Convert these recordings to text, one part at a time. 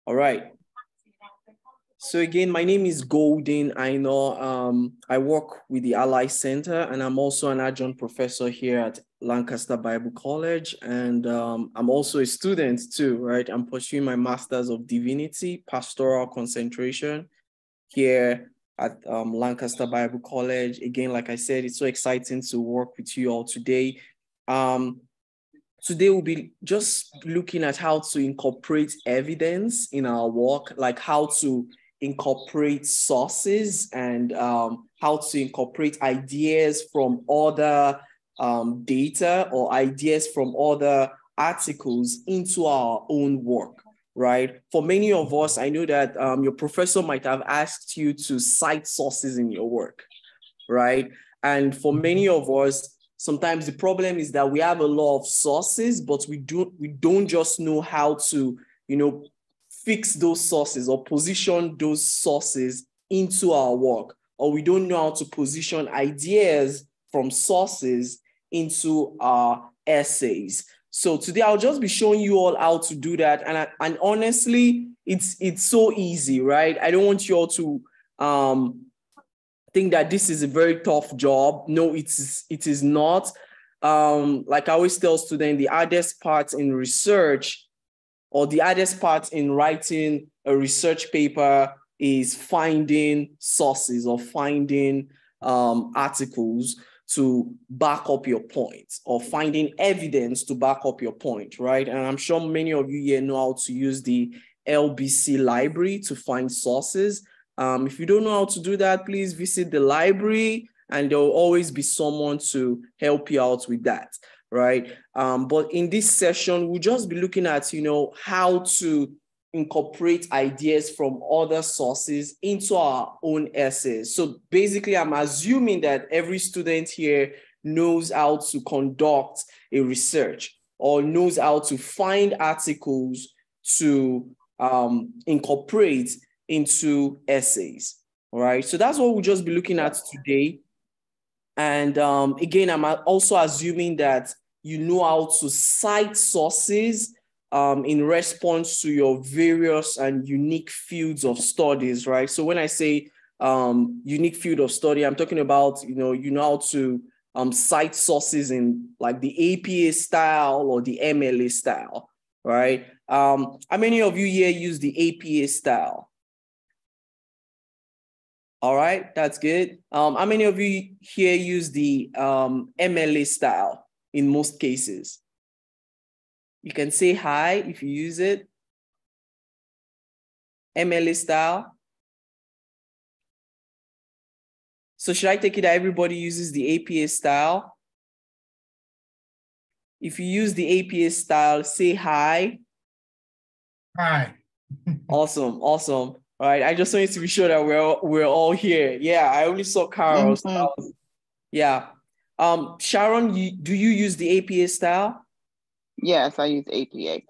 All right. So again, my name is Golden. I know I work with the Ally Center, and I'm also an adjunct professor here at Lancaster Bible College. And I'm also a student too, right? I'm pursuing my Master's of Divinity, Pastoral Concentration here at Lancaster Bible College. Again, like I said, it's so exciting to work with you all today. Today we'll be just looking at how to incorporate evidence in our work, like how to incorporate sources and how to incorporate ideas from other data or ideas from other articles into our own work, right? For many of us, I know that your professor might have asked you to cite sources in your work, right? And for many of us, sometimes the problem is that we have a lot of sources, but we don't just know how to, fix those sources or position those sources into our work, or we don't know how to position ideas from sources into our essays. So today I'll just be showing you all how to do that. And honestly, it's so easy, right? I don't want you all to think that this is a very tough job. No, it is not. Like I always tell students, the hardest part in research or the hardest part in writing a research paper is finding sources or finding articles to back up your point or finding evidence to back up your point, right? And I'm sure many of you here know how to use the LBC library to find sources. If you don't know how to do that, please visit the library and there will always be someone to help you out with that, right? But in this session, we'll just be looking at, how to incorporate ideas from other sources into our own essays. So basically, I'm assuming that every student here knows how to conduct a research or knows how to find articles to incorporate into essays, all right? So that's what we'll just be looking at today. And again, I'm also assuming that you know how to cite sources in response to your various and unique fields of studies, right? So when I say unique field of study, I'm talking about, you know how to cite sources in like the APA style or the MLA style, right? How many of you here use the APA style? All right, that's good. How many of you here use the MLA style in most cases? You can say hi if you use it. MLA style. So should I take it that everybody uses the APA style? If you use the APA style, say hi. Hi. Awesome, awesome. All right, I just wanted to be sure that we're all here. Yeah, I only saw Carol. So yeah. Sharon, do you use the APA style? Yes, I use APA.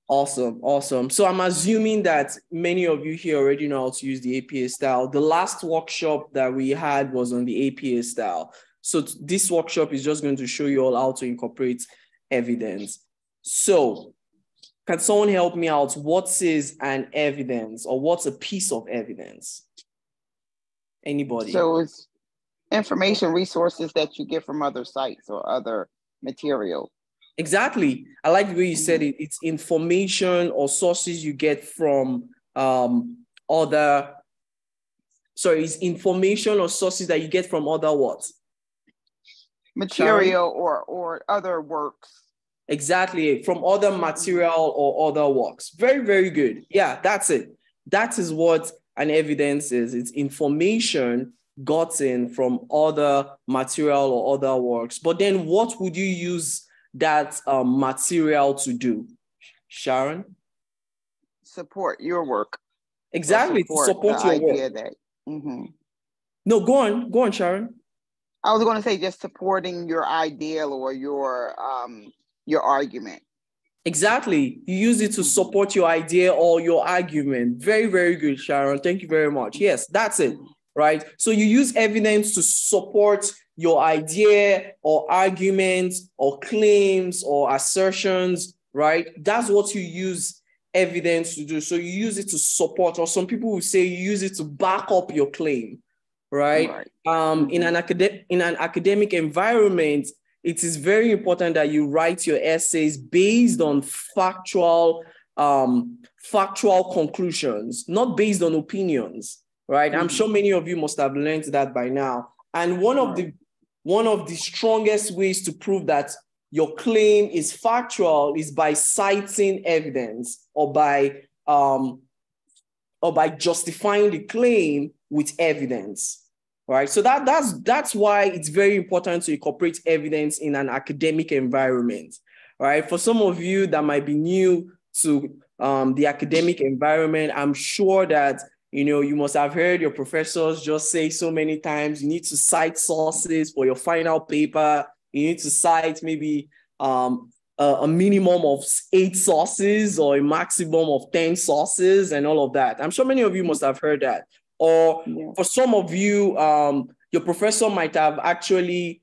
Awesome, awesome. So I'm assuming that many of you here already know how to use the APA style. The last workshop that we had was on the APA style. So this workshop is just going to show you all how to incorporate evidence. So can someone help me out? What is an evidence or what's a piece of evidence? Anybody? So it's information resources that you get from other sites or other material. Exactly. I like the way you said it. It's information or sources you get from it's information or sources that you get from other what? Material or other works. Exactly, from other material or other works. Very, very good. Yeah, that's it. That is what an evidence is. It's information gotten from other material or other works. But then what would you use that material to do, Sharon? Support your work. Exactly, to support your work. No, go on, Sharon. I was going to say just supporting your ideal or your argument. Exactly. You use it to support your idea or your argument. Very, very good, Sharon. Thank you very much. Yes, that's it, right? So you use evidence to support your idea or argument or claims or assertions, right? That's what you use evidence to do. So you use it to support, or some people will say you use it to back up your claim, right? In an academic environment, it is very important that you write your essays based on factual conclusions, not based on opinions, right? I'm sure many of you must have learned that by now. And one of the strongest ways to prove that your claim is factual is by citing evidence, or by justifying the claim with evidence, right? So that's why it's very important to incorporate evidence in an academic environment, right? For some of you that might be new to the academic environment, I'm sure that you must have heard your professors just say so many times, you need to cite sources for your final paper. You need to cite maybe a minimum of 8 sources or a maximum of 10 sources and all of that. I'm sure many of you must have heard that. Or for some of you, your professor might have actually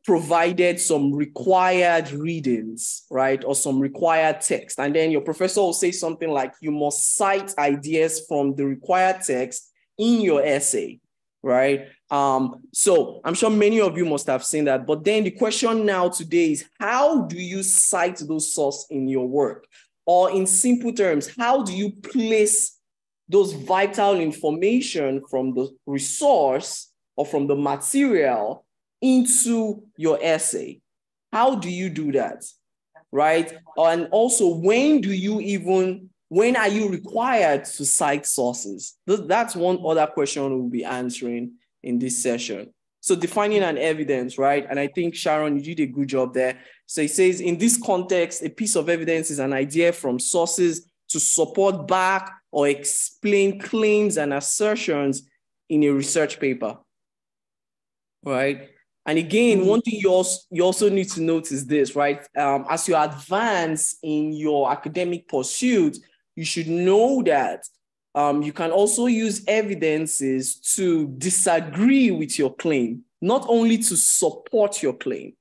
provided some required readings, right? Or some required text. And then your professor will say something like, you must cite ideas from the required text in your essay, right? So I'm sure many of you must have seen that. But then the question now today is, how do you cite those sources in your work? Or in simple terms, how do you place those vital information from the resource or from the material into your essay? How do you do that, right? And also, when are you required to cite sources? That's one other question we'll be answering in this session. So defining an evidence, right? And I think, Sharon, you did a good job there. So it says, in this context, a piece of evidence is an idea from sources to support back or explain claims and assertions in a research paper, right? And again, one thing you also need to note is this, right? As you advance in your academic pursuit, you should know that you can also use evidences to disagree with your claim, not only to support your claim,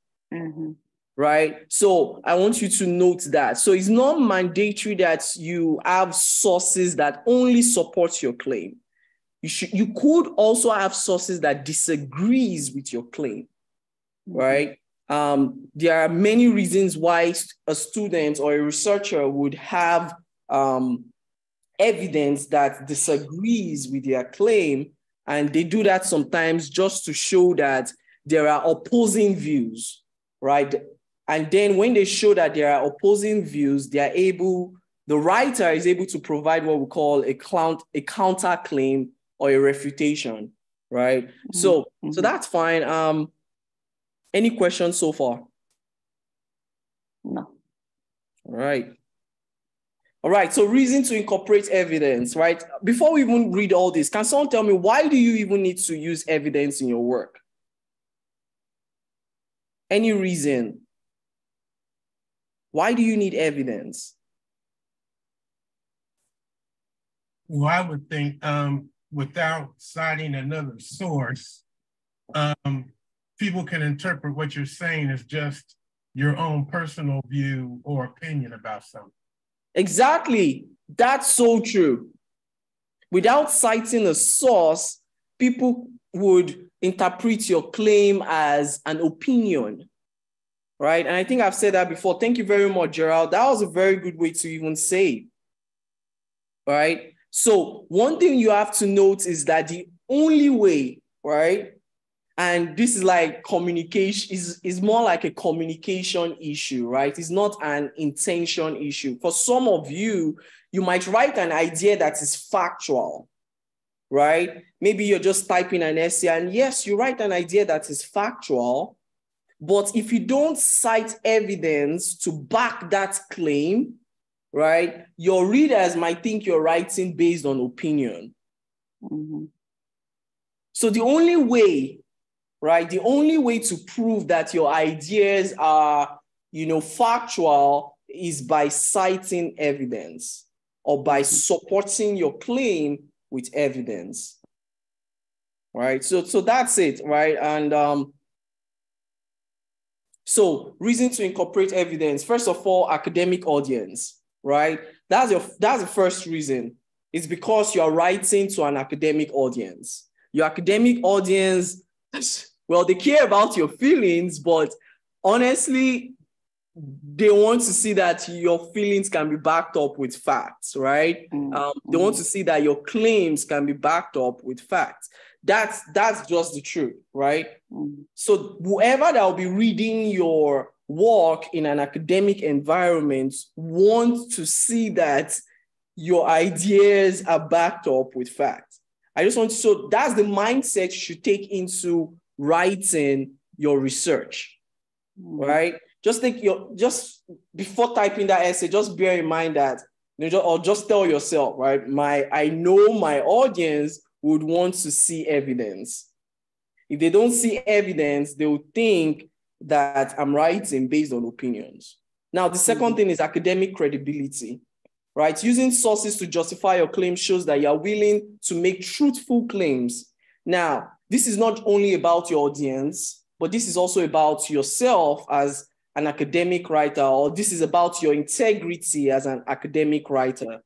right? So I want you to note that. So it's not mandatory that you have sources that only support your claim. You could also have sources that disagrees with your claim, right? There are many reasons why a student or a researcher would have evidence that disagrees with their claim, and they do that sometimes just to show that there are opposing views, right? And then when they show that there are opposing views, the writer is able to provide what we call a counterclaim or a refutation, right? So that's fine. Any questions so far? No. All right, so reason to incorporate evidence, right? Before we even read all this, can someone tell me, why do you even need to use evidence in your work? Any reason? Why do you need evidence? Well, I would think without citing another source, people can interpret what you're saying as just your own personal view or opinion about something. Exactly. That's so true. Without citing a source, people would interpret your claim as an opinion, right? And I think I've said that before. Thank you very much, Gerald. That was a very good way to even say it, right? So one thing you have to note is that the only way, right? And this is like communication, is more like a communication issue, right? It's not an intention issue. For some of you, you might write an idea that is factual, right? Maybe you're just typing an essay, and yes, you write an idea that is factual, but if you don't cite evidence to back that claim, right, your readers might think you're writing based on opinion. So the only way, right, the only way to prove that your ideas are, factual is by citing evidence or by supporting your claim with evidence, right? So that's it, right? And so reason to incorporate evidence. First of all, academic audience, right? That's the first reason. It's because you're writing to an academic audience. Your academic audience, well, they care about your feelings, but honestly, they want to see that your feelings can be backed up with facts, right? They want to see that your claims can be backed up with facts. That's just the truth, right? So whoever that will be reading your work in an academic environment wants to see that your ideas are backed up with facts. So that's the mindset you should take into writing your research, right? Just before typing that essay, just bear in mind that, or just tell yourself, right? I know my audience would want to see evidence. If they don't see evidence, they will think that I'm writing based on opinions. Now, the second thing is academic credibility, right? Using sources to justify your claim shows that you're willing to make truthful claims. Now, this is not only about your audience, but this is also about yourself as an academic writer, or this is about your integrity as an academic writer.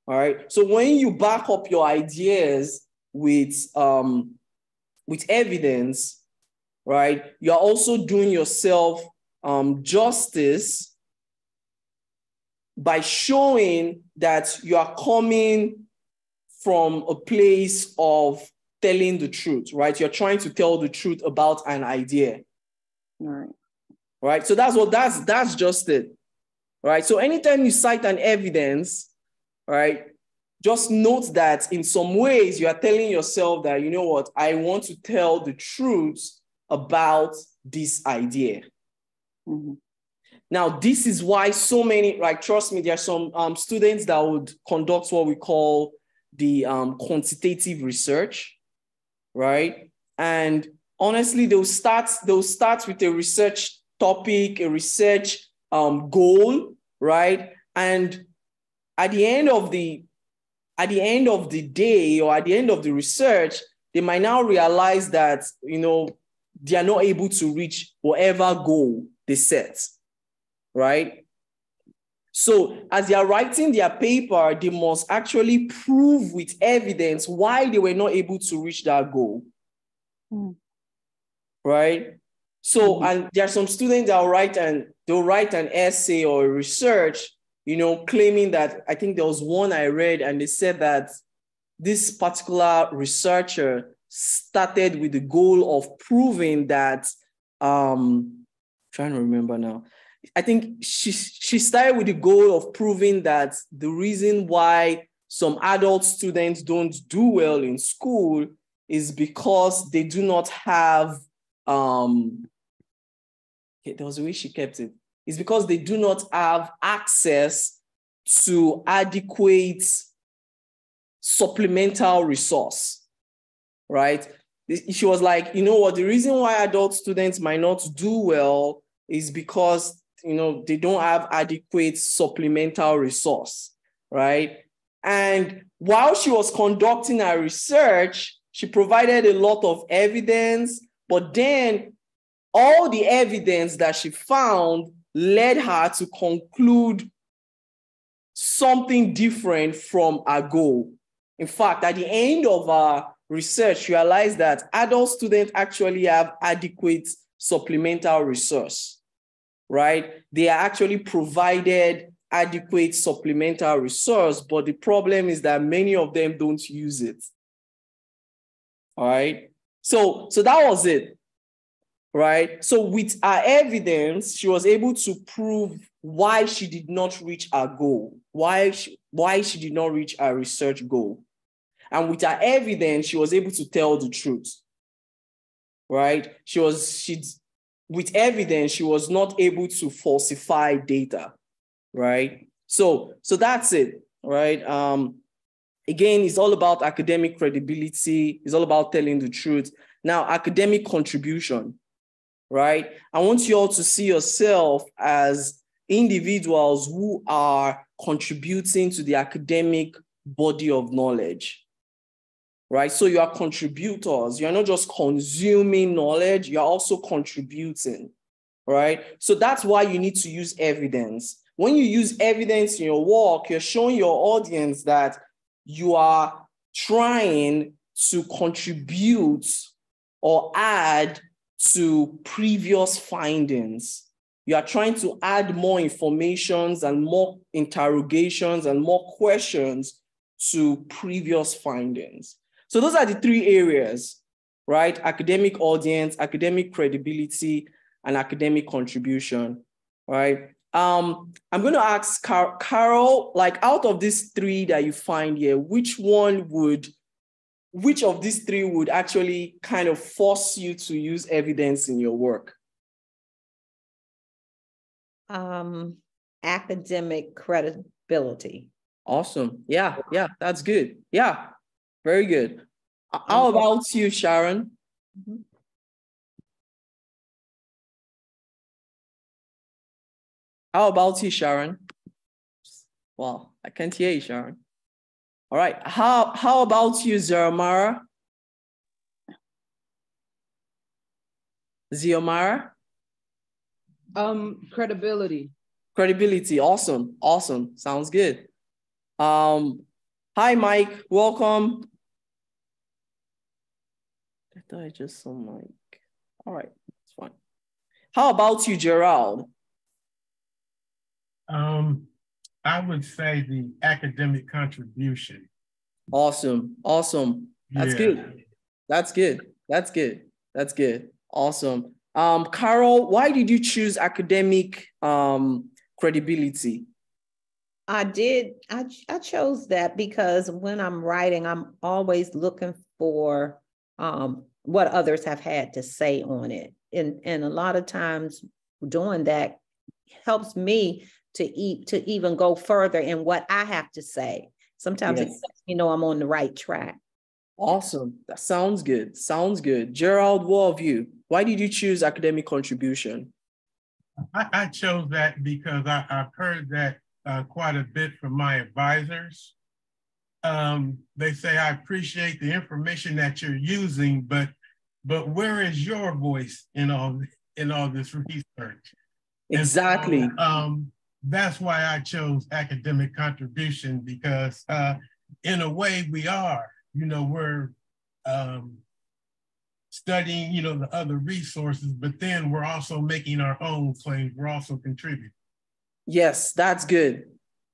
All right. So when you back up your ideas with evidence, right, you're also doing yourself justice by showing that you are coming from a place of telling the truth, right? You're trying to tell the truth about an idea. Right. So that's just it. Right. So anytime you cite an evidence, right, just note that in some ways you are telling yourself that, you know what, I want to tell the truth about this idea. Now, this is why so many, like, trust me, there are some students that would conduct what we call the quantitative research, right? And honestly, they'll start with a research topic, a research goal, right? And at the end of the day, or at the end of the research, they might now realize that, they are not able to reach whatever goal they set, right? So as they are writing their paper, they must actually prove with evidence why they were not able to reach that goal, right? So, and there are some students that they'll write an essay or research, claiming that, I think there was one I read, and they said that this particular researcher started with the goal of proving that, trying to remember now, I think she started with the goal of proving that the reason why some adult students don't do well in school is because they do not have, there was a way she kept it. It's because they do not have access to adequate supplemental resource, right? She was like, you know what, the reason why adult students might not do well is because, they don't have adequate supplemental resource, right? And while she was conducting her research, she provided a lot of evidence, but then all the evidence that she found led her to conclude something different from her goal. In fact, at the end of our research, she realized that adult students actually have adequate supplemental resource, right? They are actually provided adequate supplemental resource, but the problem is that many of them don't use it. All right. So that was it. Right. So with her evidence, she was able to prove why she did not reach her goal, why she did not reach her research goal. And with her evidence, she was able to tell the truth. Right. With evidence, she was not able to falsify data. Right. So that's it. Right. Again, it's all about academic credibility. It's all about telling the truth. Now, academic contribution. Right? I want you all to see yourself as individuals who are contributing to the academic body of knowledge. Right? So you are contributors. You're not just consuming knowledge, you're also contributing. Right? So that's why you need to use evidence. when you use evidence in your work, you're showing your audience that you are trying to contribute or add to previous findings. You are trying to add more informations and more interrogations and more questions to previous findings. So those are the three areas, right? Academic audience, academic credibility, and academic contribution, right? I'm going to ask Carol, like out of these three that you find here, which of these three would actually kind of force you to use evidence in your work? Academic credibility. Awesome. Yeah, that's good. Yeah, very good. How about you, Sharon? Mm-hmm. How about you, Sharon? Well, I can't hear you, Sharon. All right. How about you, Ziomara? Ziomara? Credibility. Credibility. Awesome. Awesome. Sounds good. Hi, Mike. Welcome. I thought I just saw Mike. All right. It's fine. How about you, Gerald? I would say the academic contribution. Awesome. Awesome. That's good. That's good. That's good. That's good. Awesome. Carol, why did you choose academic credibility? I chose that because when I'm writing, I'm always looking for what others have had to say on it. And a lot of times doing that helps me to even go further in what I have to say. Sometimes it lets me know I'm on the right track. Awesome. That sounds good. Sounds good. Gerald, what of you? Why did you choose academic contribution? I chose that because I've heard that quite a bit from my advisors. They say, I appreciate the information that you're using, but where is your voice in all this research? Exactly. So, that's why I chose academic contribution, because in a way we are, we're studying, the other resources, but then we're also making our own claims. We're also contributing. Yes, that's good.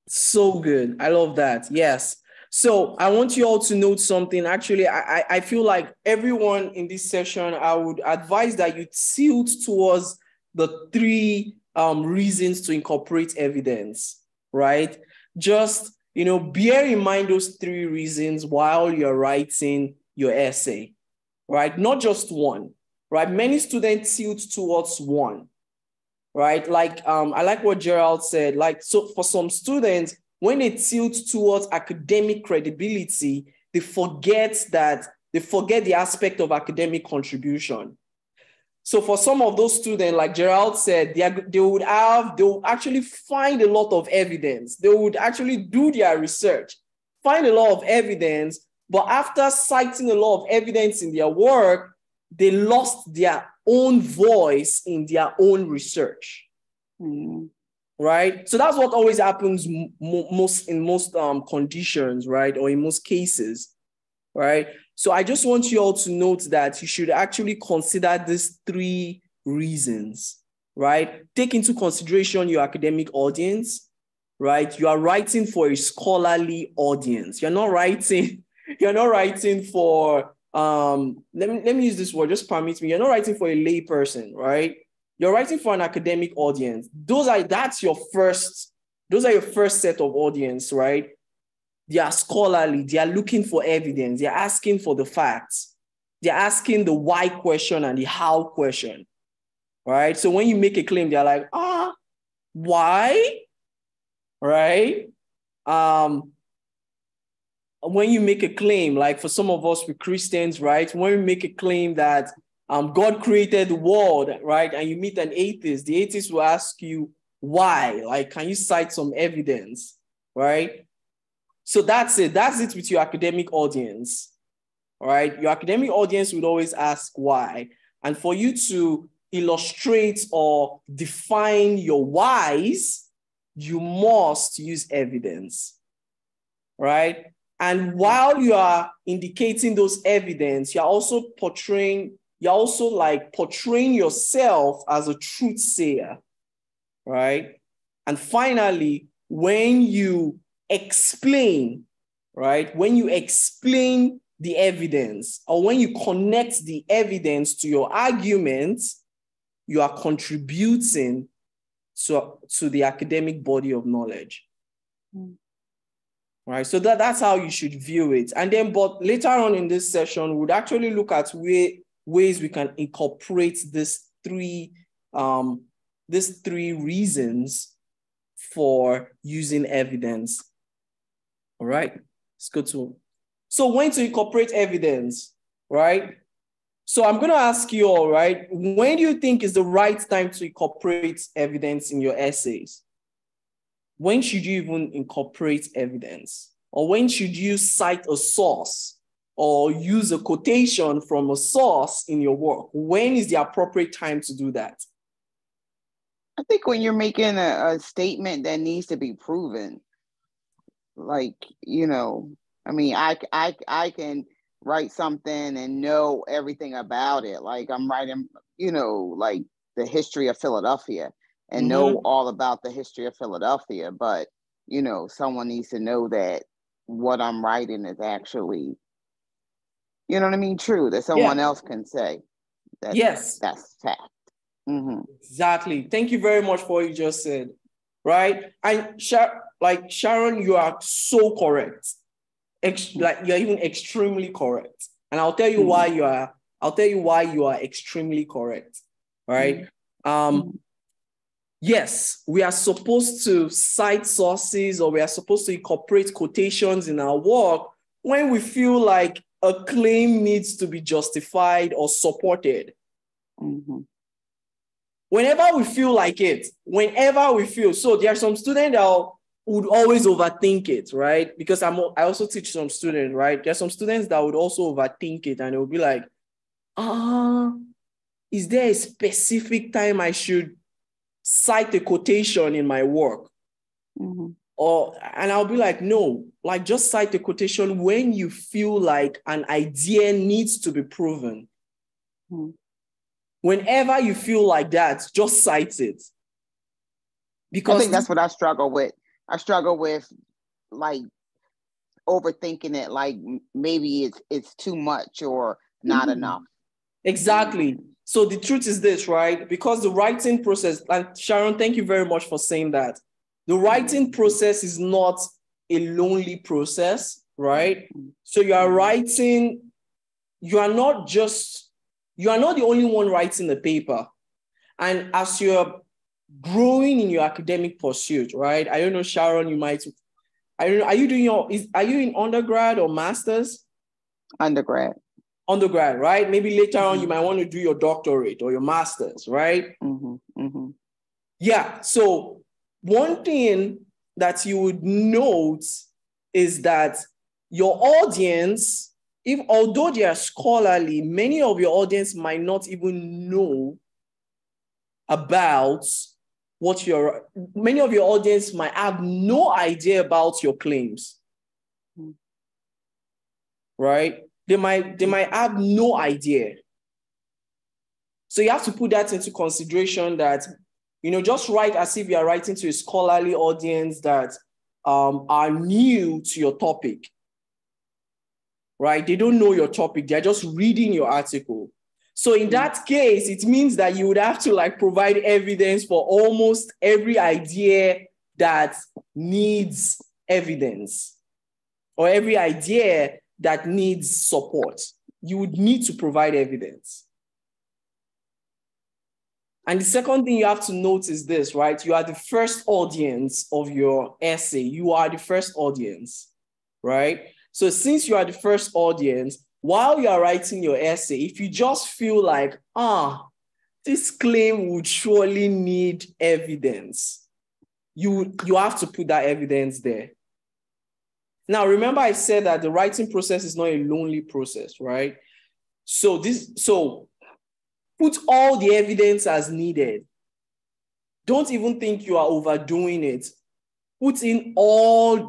So good. I love that. Yes. So I want you all to note something. Actually, I feel like everyone in this session, I would advise that you tilt towards the three reasons to incorporate evidence, right? Just, bear in mind those three reasons while you're writing your essay, right? Not just one, right? Many students tilt towards one, right? Like, I like what Gerald said. Like, so for some students, when they tilt towards academic credibility, they forget the aspect of academic contribution. So for some of those students, like Gerald said, they would actually find a lot of evidence. They would actually do their research, find a lot of evidence, but after citing a lot of evidence in their work, they lost their own voice in their own research. Mm-hmm. Right? So that's what always happens in most conditions, right? Or in most cases, right? So I just want you all to note that you should actually consider these three reasons, right? Take into consideration your academic audience, right? You are writing for a scholarly audience. You're not writing for, let me use this word, just permit me. You're not writing for a lay person, right? You're writing for an academic audience. Those are your first set of audience, right? They are scholarly, they are looking for evidence, they're asking for the facts, they're asking the why question and the how question, right? So when you make a claim, they're like, why? Right? When you make a claim, like for some of us, we're Christians, right? When we make a claim that God created the world, right? And you meet an atheist, the atheist will ask you, why? Like, can you cite some evidence, right? So that's it. That's it with your academic audience, right? Your academic audience would always ask why. And for you to illustrate or define your whys, you must use evidence, right? And while you are indicating those evidence, you're also portraying yourself as a truth sayer, right? And finally, when you explain, right? When you explain the evidence, or when you connect the evidence to your arguments, you are contributing to the academic body of knowledge. Right? So that's how you should view it. And then, but later on in this session, we'd actually look at ways we can incorporate these three reasons for using evidence. All right, let's go to. So when to incorporate evidence, right? So I'm going to ask you all, right? When do you think is the right time to incorporate evidence in your essays? When should you even incorporate evidence? Or when should you cite a source or use a quotation from a source in your work? When is the appropriate time to do that? I think when you're making a statement that needs to be proven, like, you know, I mean, I can write something and know everything about it. Like I'm writing, you know, like the history of Philadelphia and know all about the history of Philadelphia. But, you know, someone needs to know that what I'm writing is actually, you know what I mean, true, that someone else can say that that's fact. Exactly. Thank you very much for what you just said. Right? And Sharon, you are so correct. Like you're even extremely correct. And I'll tell you why you are extremely correct. Right? Yes, we are supposed to cite sources, or we are supposed to incorporate quotations in our work when we feel like a claim needs to be justified or supported. Whenever we feel like it, so there are some students that would always overthink it, right? Because I also teach some students, right? There are some students that would also overthink it, and it would be like, is there a specific time I should cite a quotation in my work? And I'll be like, no, like just cite a quotation when you feel like an idea needs to be proven. Whenever you feel like that, just cite it. Because I think that's what I struggle with. I struggle with like overthinking it, like maybe it's too much or not enough. Exactly. So the truth is this, right? Because the writing process, and Sharon, thank you very much for saying that. The writing process is not a lonely process, right? So you are writing, you are not the only one writing the paper. And as you're growing in your academic pursuit, right? I don't know, Sharon, are you in undergrad or master's? Undergrad, right? Maybe later on you might want to do your doctorate or your master's, right? Yeah, so one thing that you would note is that your audience, although they are scholarly, many of your audience might not even know about many of your audience might have no idea about your claims, right? They might have no idea. So you have to put that into consideration that, just write as if you are writing to a scholarly audience that are new to your topic, right? They don't know your topic. They're just reading your article. So in that case, it means that you would have to provide evidence for almost every idea that needs evidence or every idea that needs support. You would need to provide evidence. And the second thing you have to note is this, right? You are the first audience of your essay. You are the first audience, right? So since you are the first audience, while you are writing your essay, if you just feel like, this claim would surely need evidence, you have to put that evidence there. Now, remember I said that the writing process is not a lonely process, right? So put all the evidence as needed. Don't even think you are overdoing it. put in all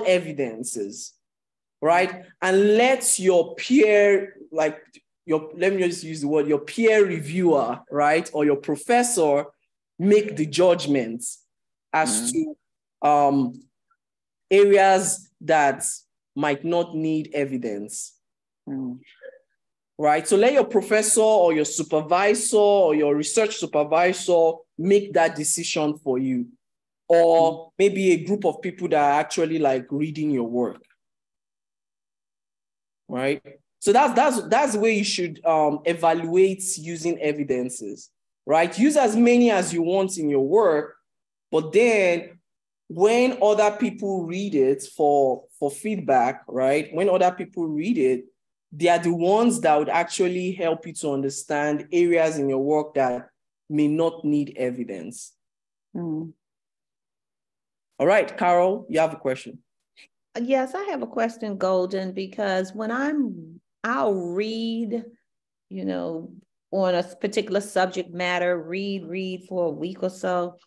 evidences, right? And let your peer, let me just use the word, your peer reviewer, right? Or your professor make the judgments as to areas that might not need evidence. Right? So let your professor or your supervisor or your research supervisor make that decision for you. Or maybe a group of people that are actually like reading your work. Right? So that's the way you should evaluate using evidences. Right? Use as many as you want in your work, but then when other people read it for feedback, right? When other people read it, they are the ones that would actually help you to understand areas in your work that may not need evidence. All right, Carol, you have a question. Yes, I have a question, Golden, because when I'll read, on a particular subject matter, read for a week or so,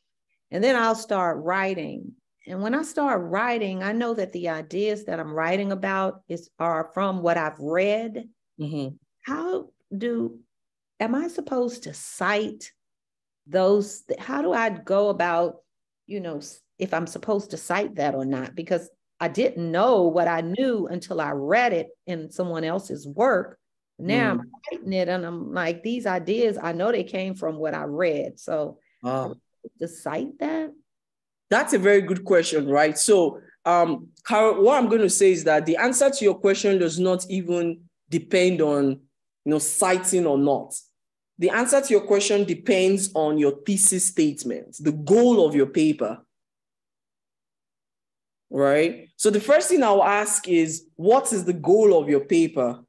and then I'll start writing. And when I start writing, I know that the ideas that I'm writing about are from what I've read. Am I supposed to cite those? How do I go about, if I'm supposed to cite that or not? Because I didn't know what I knew until I read it in someone else's work. Now I'm writing it and I'm like, these ideas, I know they came from what I read. So to cite that? That's a very good question, right? So, Carol, what I'm going to say is that the answer to your question does not even depend on, citing or not. The answer to your question depends on your thesis statement, the goal of your paper, right? So the first thing I'll ask is, what is the goal of your paper,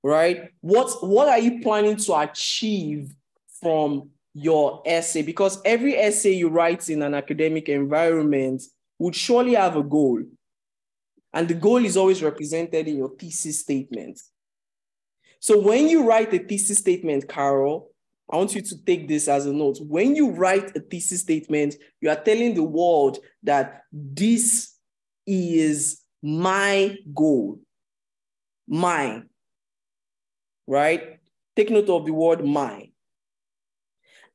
right? What are you planning to achieve from your essay? Because every essay you write in an academic environment would surely have a goal. And the goal is always represented in your thesis statement. So when you write a thesis statement, Carol, I want you to take this as a note. When you write a thesis statement, you are telling the world that this is my goal, mine, right? Take note of the word mine.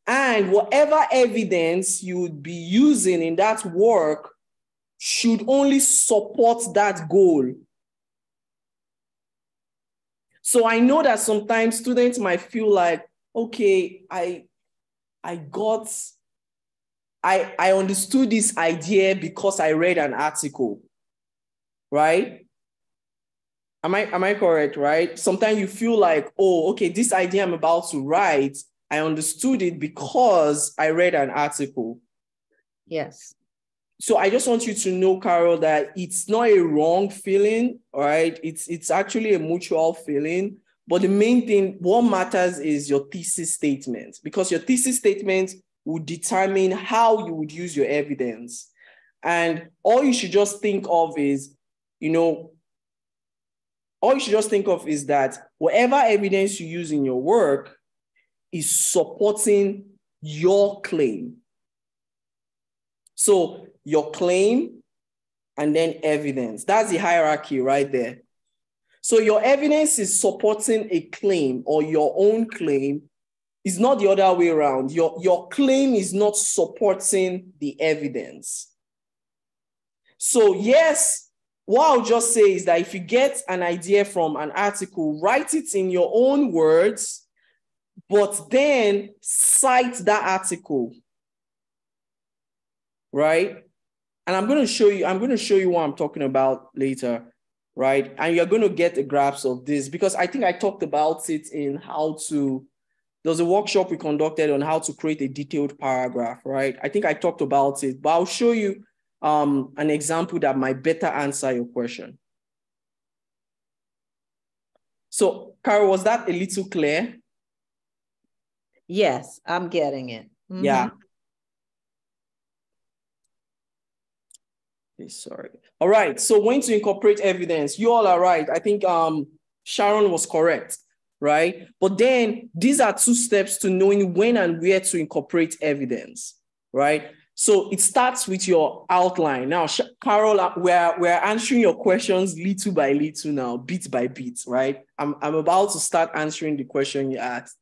And whatever evidence you would be using in that work should only support that goal. So I know that sometimes students might feel like, okay, I understood this idea because I read an article, right? Am I correct, right? Sometimes you feel like, oh, okay, this idea I'm about to write, I understood it because I read an article. Yes. So I just want you to know, Carol, that it's not a wrong feeling, right? It's actually a mutual feeling. But the main thing, what matters is your thesis statement, because your thesis statement would determine how you would use your evidence. And all you should just think of is, that whatever evidence you use in your work is supporting your claim. So your claim and then evidence. That's the hierarchy right there. So your evidence is supporting a claim or your own claim. Is not the other way around. Your claim is not supporting the evidence. So yes, what I'll just say is that if you get an idea from an article, write it in your own words, but then cite that article, right? And I'm going to show you what I'm talking about later, right? And you're going to get a grasp of this because I think I talked about it in there was a workshop we conducted on how to create a detailed paragraph, right? I think I talked about it, but I'll show you an example that might better answer your question. So, Carol, was that a little clear? Yes, I'm getting it. Mm-hmm. Yeah. Okay, sorry. All right. So when to incorporate evidence, you all are right. I think Sharon was correct, right? But then these are two steps to knowing when and where to incorporate evidence, right? So it starts with your outline. Now, Carol, we're answering your questions little by little now, bit by bit, right? I'm about to start answering the question you asked,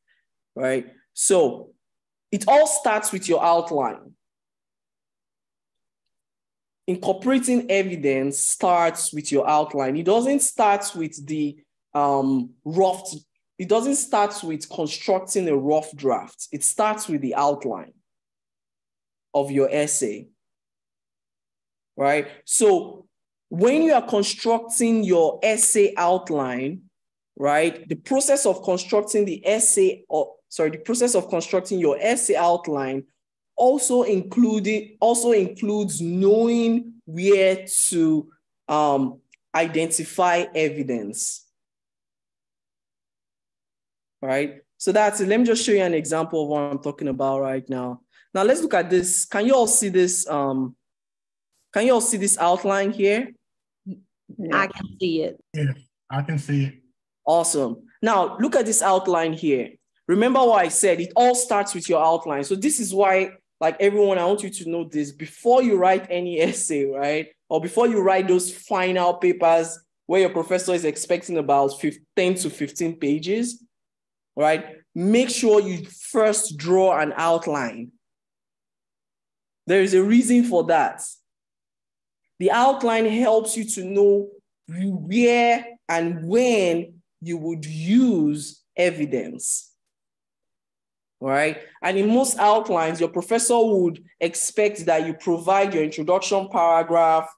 right? So it all starts with your outline. Incorporating evidence starts with your outline. It doesn't start with the it doesn't start with constructing a rough draft. It starts with the outline of your essay, right? So when you are constructing your essay outline, right, the process of constructing the process of constructing your essay outline also includes knowing where to identify evidence, right? So that's it. Let me just show you an example of what I'm talking about right now. Now let's look at this. Can you all see this? Can you all see this outline here? Yeah. I can see it. Yeah, I can see it. Awesome. Now look at this outline here. Remember what I said, it all starts with your outline. So this is why, like everyone, I want you to know this before you write any essay, right? Or before you write those final papers where your professor is expecting about 10 to 15 pages, right? Make sure you first draw an outline. There is a reason for that. The outline helps you to know where and when you would use evidence, right? And in most outlines, your professor would expect that you provide your introduction paragraph.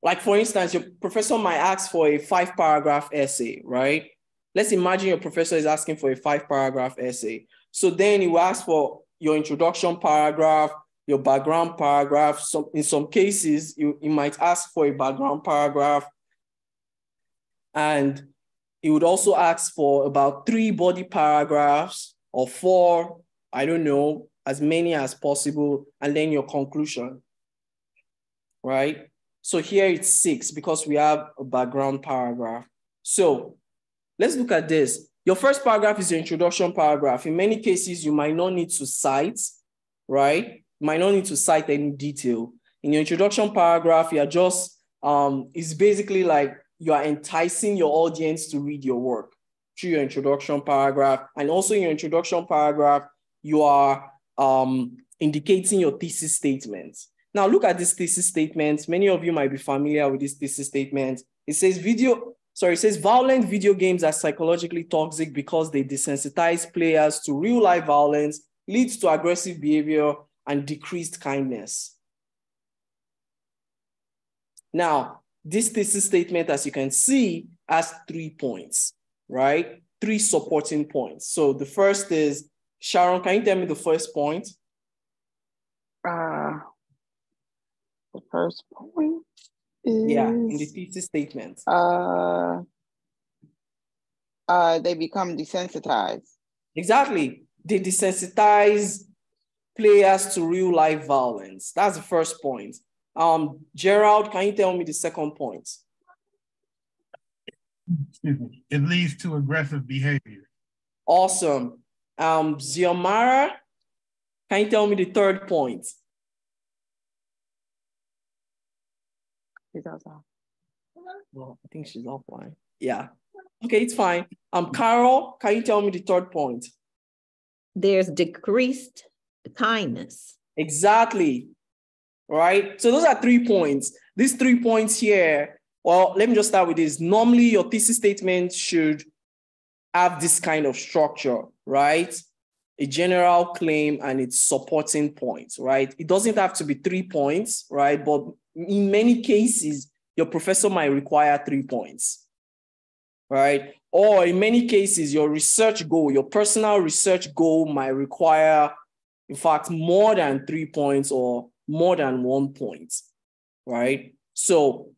Like for instance, your professor might ask for a 5-paragraph essay, right? Let's imagine your professor is asking for a 5-paragraph essay. So then he will ask for your introduction paragraph, your background paragraph. So in some cases, you might ask for a background paragraph. And he would also ask for about 3 body paragraphs or 4, I don't know, as many as possible, and then your conclusion, right? So here it's 6 because we have a background paragraph. So let's look at this. Your first paragraph is your introduction paragraph. In many cases, you might not need to cite, right? You might not need to cite any detail. In your introduction paragraph, you're just, it's basically like you are enticing your audience to read your work through your introduction paragraph. And also in your introduction paragraph, you are indicating your thesis statement. Now look at this thesis statement. Many of you might be familiar with this thesis statement. It says violent video games are psychologically toxic because they desensitize players to real life violence, leads to aggressive behavior and decreased kindness. Now, this thesis statement, as you can see, has 3 points, right? 3 supporting points. So the first is, Sharon, can you tell me the first point? The first point is... Yeah, in the thesis statement. They become desensitized. Exactly. They desensitize players to real life violence. That's the first point. Gerald, can you tell me the second point? Excuse me. It leads to aggressive behavior. Awesome. Xiomara, can you tell me the third point? Well, I think she's offline. Yeah. Okay, it's fine. Carol, can you tell me the third point? There's decreased kindness. Exactly. Right? So those are 3 points. These 3 points here, well, let me just start with this. Normally, your thesis statement should have this kind of structure, right? A general claim and its supporting points, right? It doesn't have to be 3 points, right? But in many cases, your professor might require 3 points, right? Or in many cases, your research goal, your personal research goal might require, in fact, more than 3 points or more than 1 point, right? So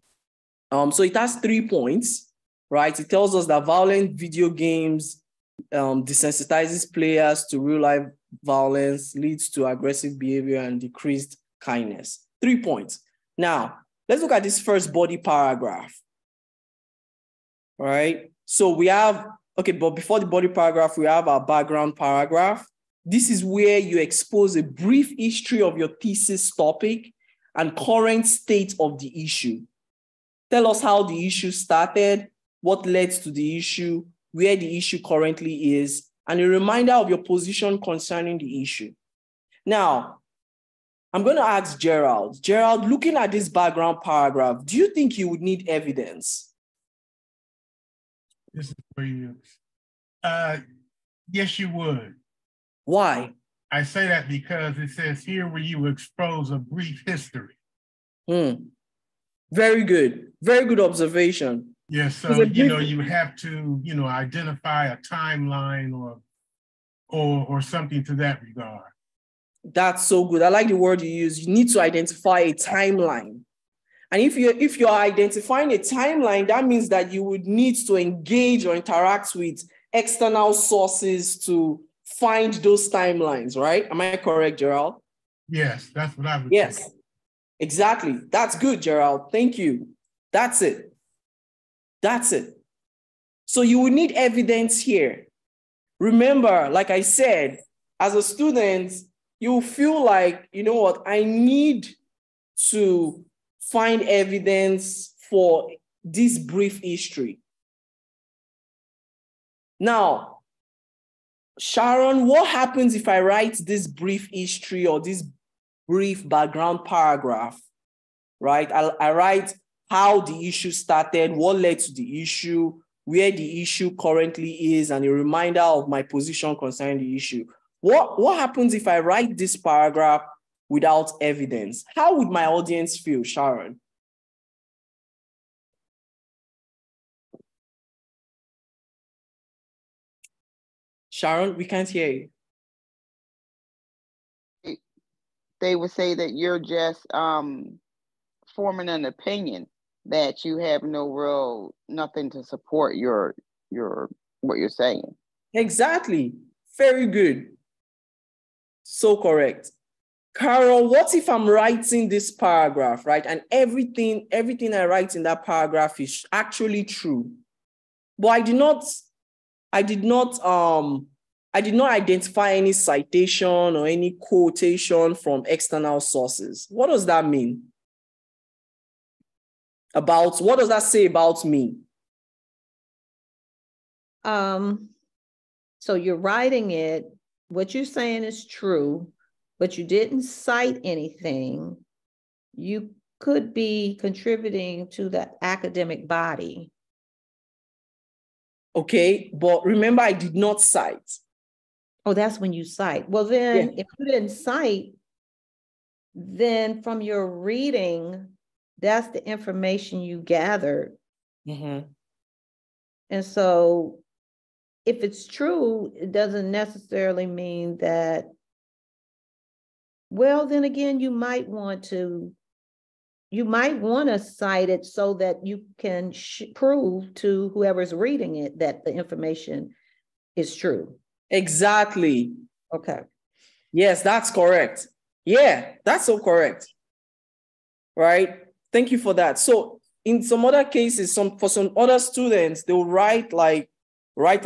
it has 3 points, right? It tells us that violent video games desensitizes players to real life violence, leads to aggressive behavior and decreased kindness. 3 points. Now, let's look at this first body paragraph, right? So we have, okay, but before the body paragraph, we have our background paragraph. This is where you expose a brief history of your thesis topic and current state of the issue. Tell us how the issue started, what led to the issue, where the issue currently is, and a reminder of your position concerning the issue. Now, I'm going to ask Gerald. Gerald, looking at this background paragraph, do you think you would need evidence? This is for you. Yes, you would. Why? I say that because it says here where you expose a brief history. Very good. Very good observation. Yeah, so you have to, identify a timeline or something to that regard. That's so good. I like the word you use. You need to identify a timeline. And if you're identifying a timeline, that means that you would need to engage or interact with external sources to find those timelines, right? Am I correct, Gerald? Yes, that's what I would Yes, say. exactly. That's good, Gerald. Thank you. That's it. That's it. So you would need evidence here. Remember, like I said, as a student, you feel like, you know what, I need to find evidence for this brief history. Now, Sharon, what happens if I write this brief history or this brief background paragraph, right? I write how the issue started, what led to the issue, where the issue currently is, and a reminder of my position concerning the issue. What happens if I write this paragraph without evidence? How would my audience feel, Sharon? Sharon, we can't hear you. They would say that you're just forming an opinion, that you have nothing to support your what you're saying. Exactly. Very good. So correct. Carol, what if I'm writing this paragraph, right? And everything I write in that paragraph is actually true. But I did not identify any citation or any quotation from external sources. What does that mean? What does that say about me? So you're writing it, what you're saying is true, but you didn't cite anything. You could be contributing to the academic body. Okay, but remember, I did not cite. Oh, that's when you cite. Well, then if you didn't cite, then from your reading, that's the information you gathered. Mm-hmm. And so if it's true, it doesn't necessarily mean that, well, then again, you might want to cite it so that you can prove to whoever's reading it that the information is true. Exactly. Okay. Yes, that's correct. Yeah, that's so correct. Right? Thank you for that. So in some other cases, for some other students, they'll write a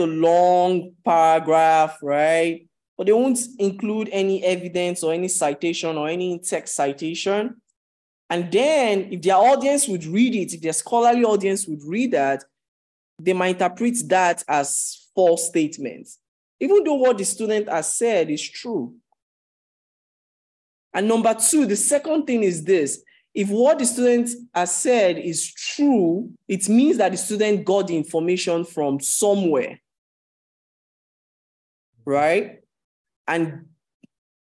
long paragraph, right? But they won't include any evidence or any citation or any text citation. And then if their audience would read it, if their scholarly audience would read that, they might interpret that as false statements, even though what the student has said is true. And number two, the second thing is this: if what the student has said is true, it means that the student got the information from somewhere, right? And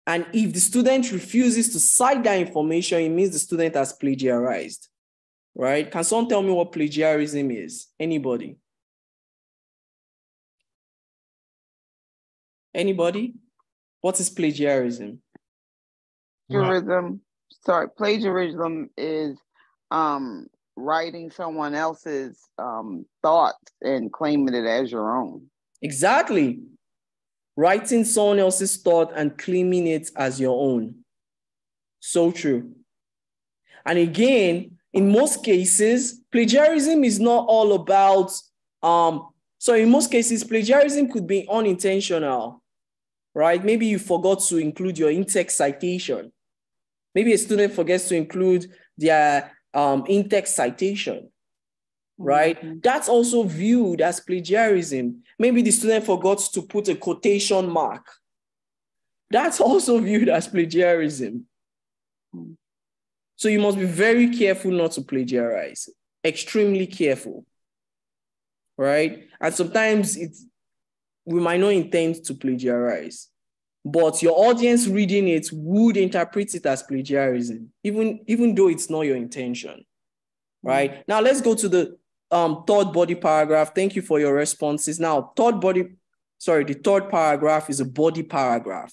if the student refuses to cite that information, it means the student has plagiarized, right? Can someone tell me what plagiarism is? Anybody? Anybody? What is plagiarism? Plagiarism is writing someone else's thoughts and claiming it as your own. Exactly. Writing someone else's thought and claiming it as your own. So true. And again, in most cases, plagiarism is not all about, in most cases, plagiarism could be unintentional. right? Maybe you forgot to include your in-text citation. Maybe a student forgets to include their in-text citation, right? Mm-hmm. That's also viewed as plagiarism. Maybe the student forgot to put a quotation mark. That's also viewed as plagiarism. Mm-hmm. So you must be very careful not to plagiarize, extremely careful, right? And sometimes we might not intend to plagiarize, but your audience reading it would interpret it as plagiarism, even though it's not your intention, right? Mm-hmm. Now let's go to the third body paragraph. Thank you for your responses. Now, the third paragraph is a body paragraph,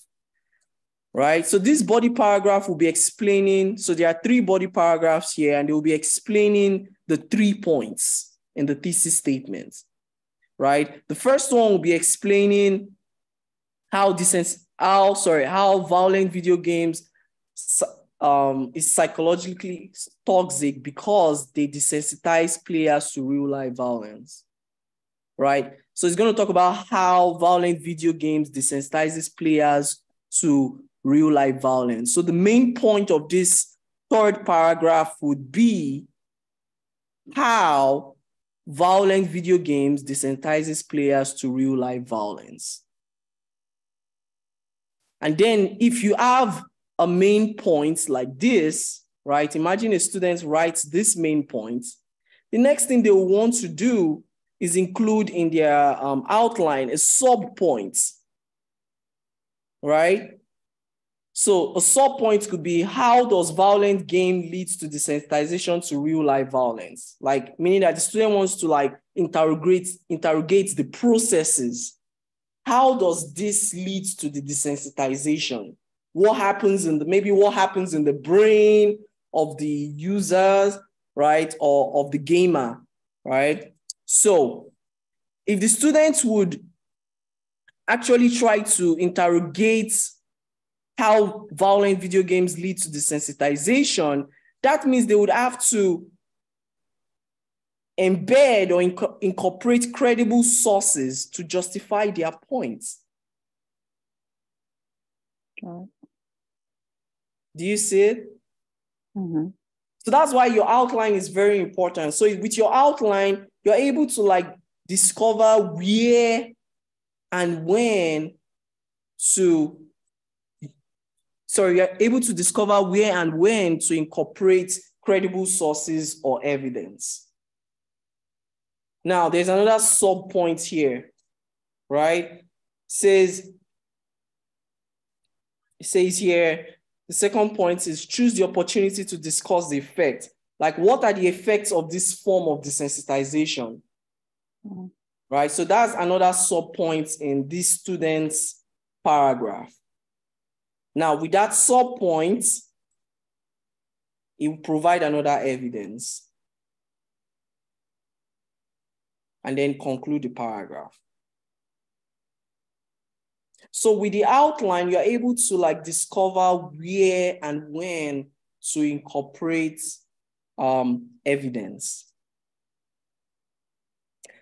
right? So this body paragraph will be explaining, so there are 3 body paragraphs here, and they will be explaining the 3 points in the thesis statement, right? The first one will be explaining how violent video games is psychologically toxic because they desensitize players to real life violence, right? So it's going to talk about how violent video games desensitizes players to real life violence. So the main point of this third paragraph would be how violent video games desensitizes players to real life violence. And then if you have a main point like this, right? Imagine a student writes this main point. The next thing they will want to do is include in their outline a sub-point, right? So a sub-point could be, how does violent game leads to desensitization to real life violence? Like, meaning that the student wants to like interrogate the processes. How does this lead to the desensitization? What happens in the brain of the users, right? Or of the gamer, right? So if the students would actually try to interrogate how violent video games lead to desensitization, that means they would have to embed or incorporate credible sources to justify their points. Okay. Do you see it? Mm-hmm. So that's why your outline is very important. So with your outline, you're able to like discover where and when to you're able to discover where and when to incorporate credible sources or evidence. Now, there's another sub-point here, right? It says here, the second point is choose the opportunity to discuss the effect. Like, what are the effects of this form of desensitization? Mm-hmm. Right? So that's another sub-point in this student's paragraph. Now, with that sub-point, it will provide another evidence and then conclude the paragraph. So with the outline, you're able to like discover where and when to incorporate evidence.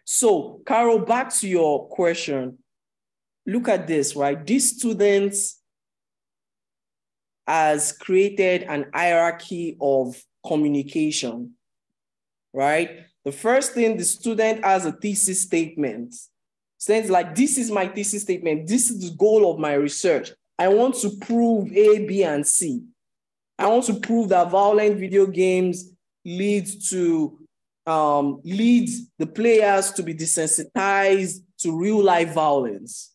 So, Carol, back to your question. Look at this, right? These students has created an hierarchy of communication, right? The first thing, the student has a thesis statement. Students like, this is my thesis statement. This is the goal of my research. I want to prove A, B, and C. I want to prove that violent video games lead the players to be desensitized to real life violence.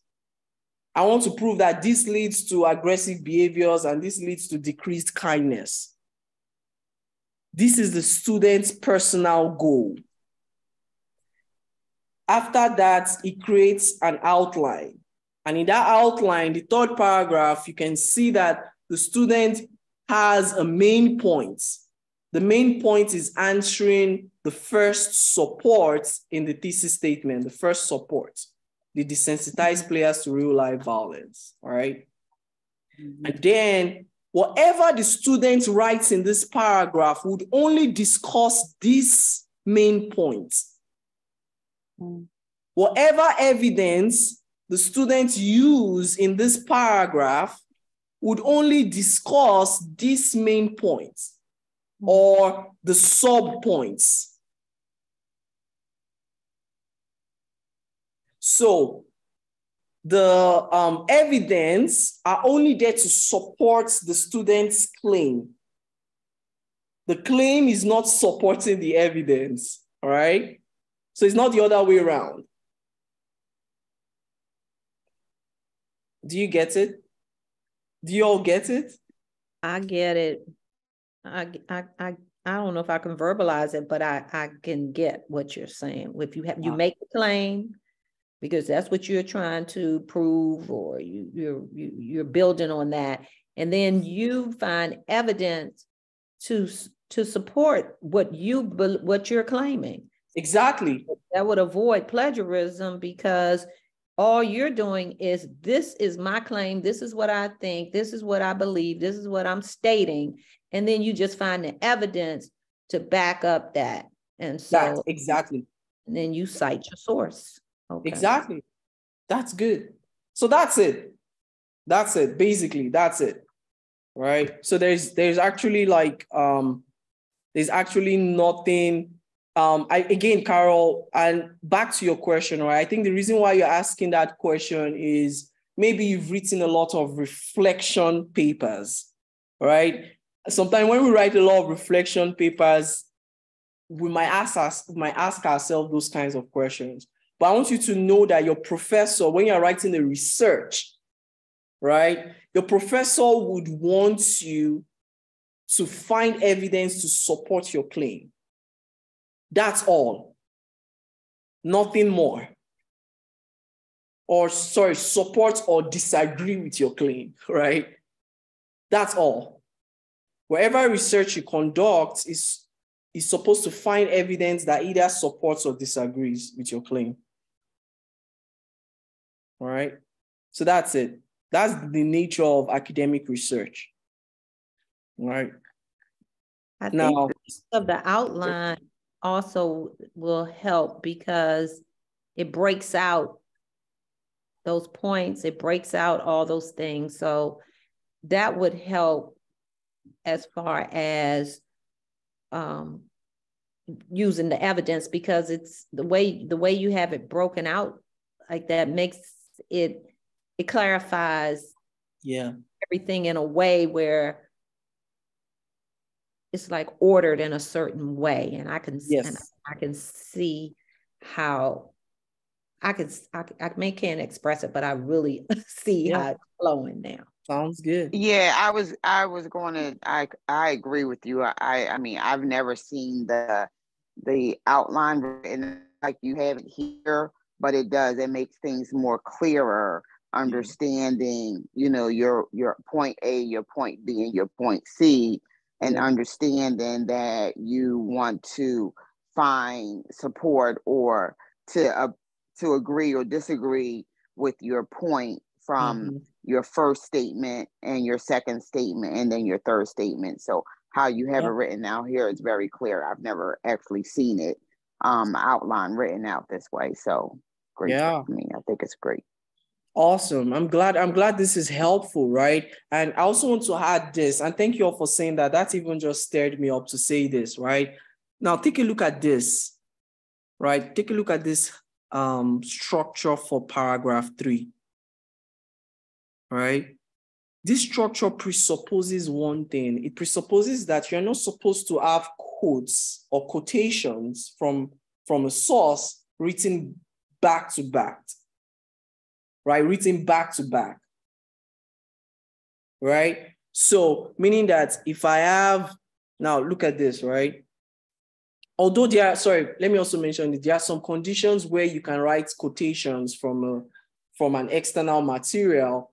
I want to prove that this leads to aggressive behaviors and this leads to decreased kindness. This is the student's personal goal. After that, it creates an outline. And in that outline, the third paragraph, you can see that the student has a main point. The main point is answering the first support in the thesis statement, the first support. They desensitize players to real life violence, all right? Mm-hmm. And then whatever the student writes in this paragraph would only discuss this main point. Mm-hmm. Whatever evidence the students use in this paragraph would only discuss these main points or the sub points. So the evidence are only there to support the student's claim. The claim is not supporting the evidence, all right? So it's not the other way around. Do you get it? Do you all get it? I get it. I don't know if I can verbalize it, but I can get what you're saying. If you have, you make a claim because that's what you're trying to prove, or you're building on that, and then you find evidence to support what you're claiming. Exactly. That would avoid plagiarism, because all you're doing is, this is my claim, this is what I think, this is what I believe, this is what I'm stating, and then you just find the evidence to back up that. And so exactly. And then you cite your source. Okay. Exactly. That's good. So that's it. That's it. Basically, that's it. Right. So there's actually like there's actually nothing. Again, Carol, and back to your question, right? I think the reason why you're asking that question is maybe you've written a lot of reflection papers, right? Sometimes when we write a lot of reflection papers, we might ask ourselves those kinds of questions. But I want you to know that your professor, when you're writing the research, right, your professor would want you to find evidence to support your claim. That's all. Nothing more. Or sorry, support or disagree with your claim, right? That's all. Wherever research you conduct is supposed to find evidence that either supports or disagrees with your claim. All right? So that's it. That's the nature of academic research. All right? I think of the outline also will help, because it breaks out those points, it breaks out all those things. So that would help as far as using the evidence, because it's the way you have it broken out like that makes it clarifies everything in a way where it's like ordered in a certain way. And I can see how I can't express it, but I really see how it's flowing now. Sounds good. Yeah, I was going to, I agree with you. I mean, I've never seen the outline written like you have it here, but it makes things more clearer, understanding, your point A, your point B, and your point C, and understanding that you want to find support or to agree or disagree with your point from your first statement and your second statement and then your third statement. So how you have it written out here is very clear. I've never actually seen it outline written out this way. So great. I mean, I think it's great. Awesome. I'm glad this is helpful, right? And I also want to add this, and thank you all for saying that. That even just stirred me up to say this, right? Now take a look at this, right? Take a look at this structure for paragraph 3, right? This structure presupposes one thing. It presupposes that you're not supposed to have quotes or quotations from a source written back to back, right? Written back to back, right? So meaning that if I have, now look at this, right? Although let me also mention that there are some conditions where you can write quotations from an external material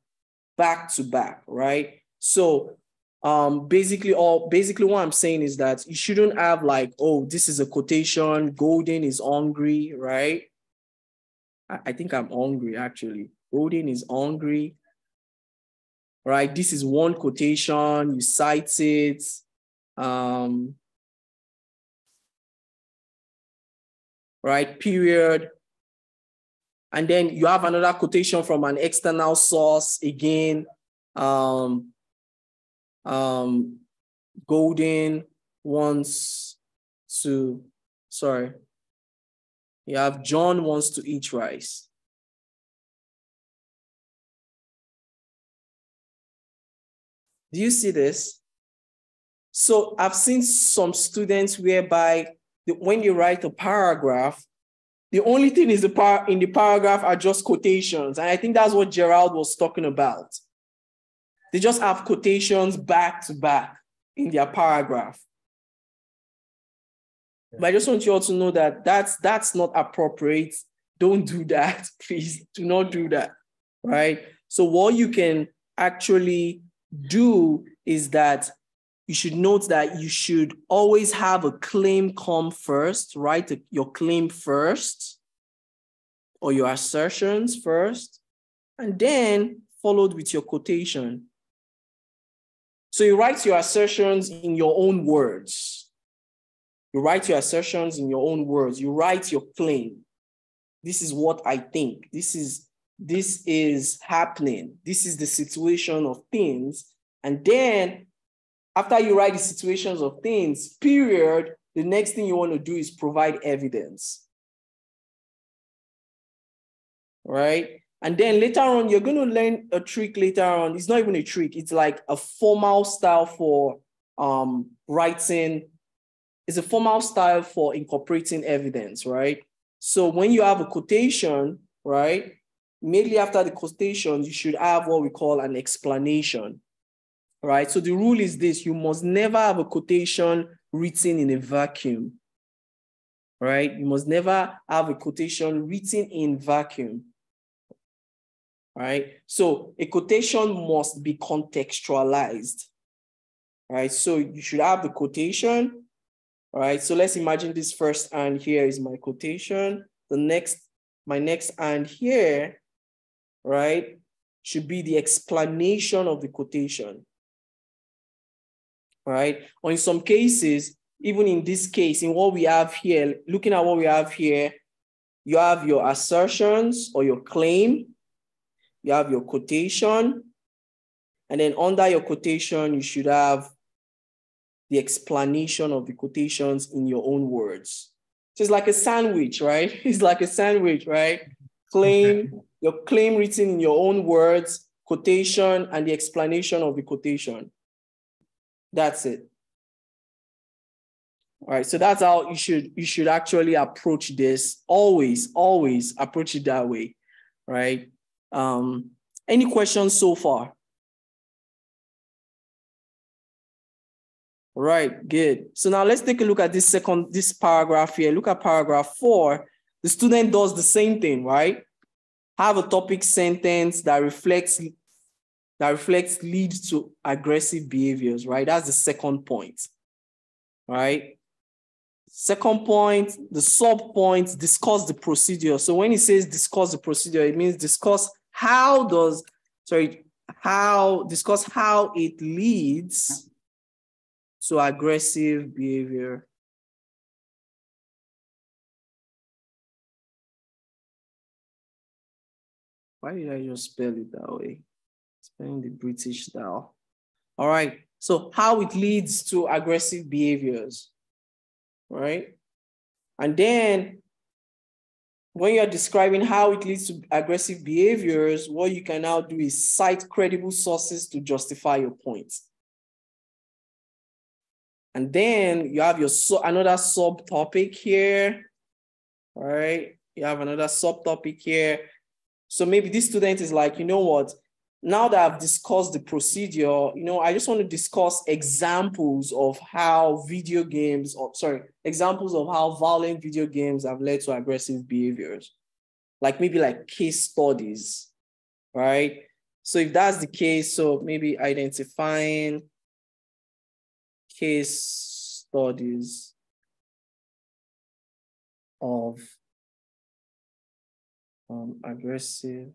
back to back, right? So basically what I'm saying is that you shouldn't have like, oh, this is a quotation, Golden is hungry, right? I think I'm hungry actually. Golden is hungry, right? This is one quotation, you cite it. Right, period. And then you have another quotation from an external source. Again, Golden wants to, sorry. You have John wants to eat rice. Do you see this? So I've seen some students whereby when you write a paragraph, the only thing is in the paragraph are just quotations. And I think that's what Gerald was talking about. They just have quotations back to back in their paragraph. But I just want you all to know that that's not appropriate. Don't do that, please. Do not do that, right? So what you can actually do is that you should note that you should always have a claim come first, right? Your claim first, or your assertions first, and then followed with your quotation. So you write your assertions in your own words. You write your assertions in your own words. You write your claim. This is what I think. This is happening. This is the situation of things. And then after you write the situations of things, period, the next thing you want to do is provide evidence. Right? And then later on, you're going to learn a trick later on. It's not even a trick. It's like a formal style for writing. It's a formal style for incorporating evidence, right? So when you have a quotation, right, immediately after the quotation, you should have what we call an explanation, right? So the rule is this: you must never have a quotation written in a vacuum, right? You must never have a quotation written in vacuum. Right? So a quotation must be contextualized, right? So you should have the quotation, right? So let's imagine this first and here is my quotation. My next and here, right, should be the explanation of the quotation, right? Or in some cases, even in this case, in what we have here, looking at what we have here, you have your assertions or your claim. You have your quotation, and then under your quotation, you should have the explanation of the quotations in your own words. So it's like a sandwich, right? It's like a sandwich, right? Claim, your claim written in your own words, quotation, and the explanation of the quotation. That's it. All right, so that's how you should actually approach this. Always approach it that way, right? Any questions so far? All right, good. So now let's take a look at this paragraph here. Look at paragraph 4. The student does the same thing, right? Have a topic sentence that reflects leads to aggressive behaviors, right? That's the second point, right? Second point, the sub point, discuss the procedure. So when it says discuss the procedure, it means discuss how it leads to aggressive behavior. Why did I just spell it that way? Spelling the British style. All right. So how it leads to aggressive behaviors, right? And then when you're describing how it leads to aggressive behaviors, what you can now do is cite credible sources to justify your point. And then you have your another subtopic here, all right? You have another subtopic here. So maybe this student is like, you know what? Now that I've discussed the procedure, I just want to discuss examples of how examples of how violent video games have led to aggressive behaviors. Like maybe like case studies, right? So if that's the case, so maybe identifying case studies of aggressive.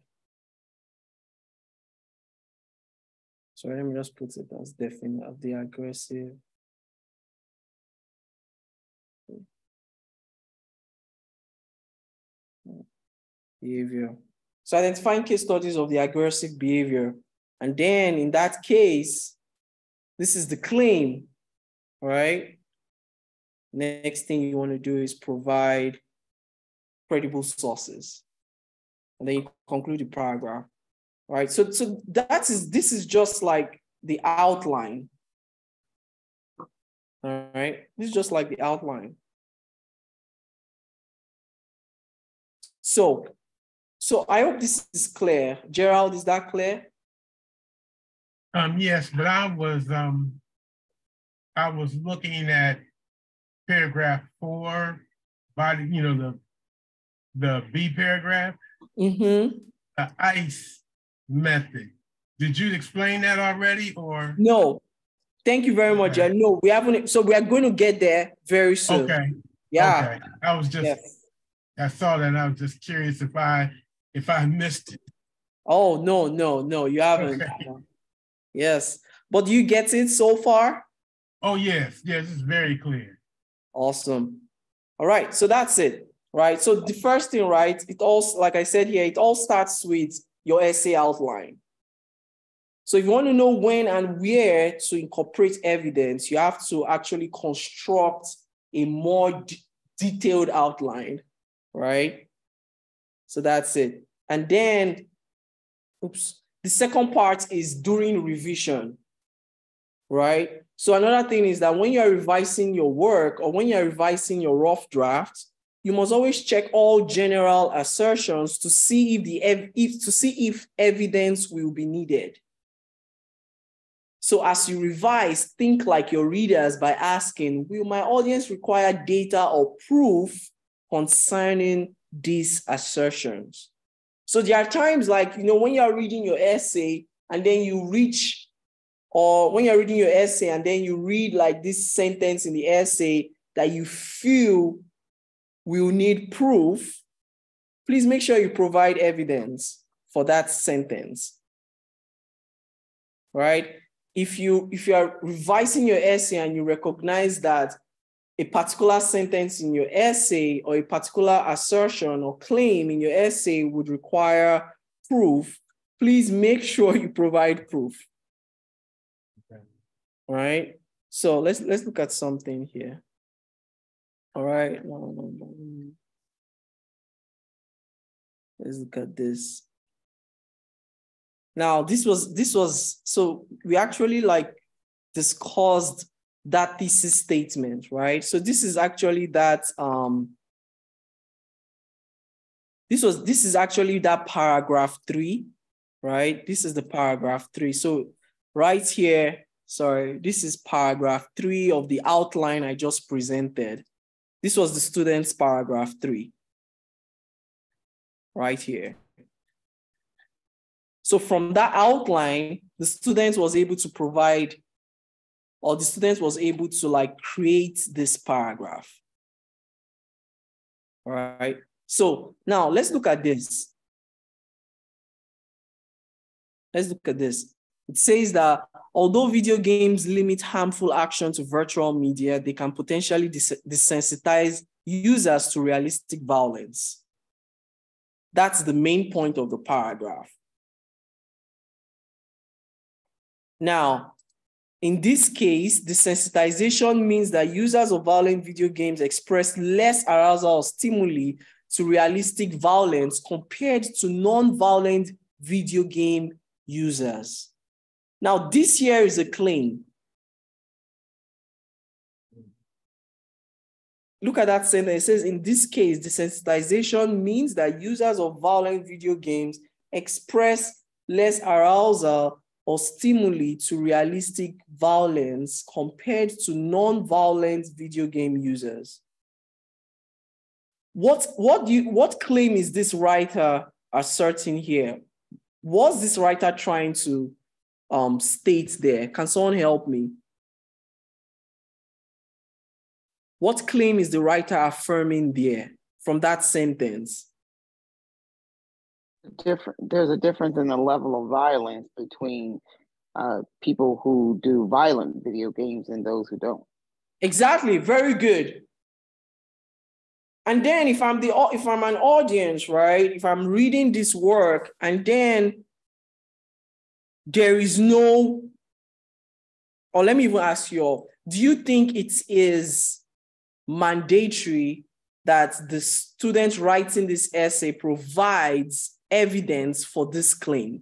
So let me just put it as definite of the aggressive. behavior. So identifying case studies of the aggressive behavior. And then in that case, this is the claim, right? Next thing you want to do is provide credible sources. And then you conclude the paragraph, right? So this is just like the outline. All right, this is just like the outline. So I hope this is clear. Gerald, is that clear? Yes, but I was looking at paragraph 4, body, the B paragraph, Mm-hmm. the ICE method. Did you explain that already, or? No. Thank you very much. Okay. No, we haven't. So we are going to get there very soon. Okay. Yeah. Okay. I was just, yes. I saw that. I was just curious if I missed it. Oh, no, you haven't. Okay. Yes. But do you get it so far? Oh, yes. Yes, it's very clear. Awesome. All right. So that's it. Right. So the first thing, right, it all, like I said here, it all starts with your essay outline. So if you want to know when and where to incorporate evidence, you have to actually construct a more detailed outline, right? So that's it. And then, the second part is during revision, right? So another thing is that when you're revising your work or when you're revising your rough draft, you must always check all general assertions to see if evidence will be needed. So as you revise, think like your readers by asking, will my audience require data or proof concerning these assertions? So there are times like, when you're reading your essay and then you reach, or when you're reading your essay and then you read like this sentence in the essay that you feel will need proof, please make sure you provide evidence for that sentence, right? If you are revising your essay and you recognize that a particular sentence in your essay or a particular assertion or claim in your essay would require proof, please make sure you provide proof. Okay. All right. So let's look at something here. All right. Let's look at this. Now, this was, so we actually like discussed that thesis statement, right? So this is actually that, this is actually that paragraph 3, right? This is the paragraph 3. So right here, sorry, this is paragraph 3 of the outline I just presented. This was the student's paragraph 3, right here. So from that outline, the student was able to provide, or the student was able to like create this paragraph. All right. So now let's look at this. Let's look at this. It says that although video games limit harmful action to virtual media, they can potentially desensitize users to realistic violence. That's the main point of the paragraph. Now, in this case, desensitization means that users of violent video games express less arousal or stimuli to realistic violence compared to non-violent video game users. Now, this here is a claim. Look at that sentence. It says, in this case, desensitization means that users of violent video games express less arousal or stimuli to realistic violence compared to non-violent video game users. What claim is this writer asserting here? What's this writer trying to state there? Can someone help me? What claim is the writer affirming there from that sentence? There's a difference in the level of violence between people who do violent video games and those who don't. Exactly, very good. And then if I'm an audience, right? If I'm reading this work and then there is no, or let me even ask you all, do you think it is mandatory that the student writing this essay provides evidence for this claim?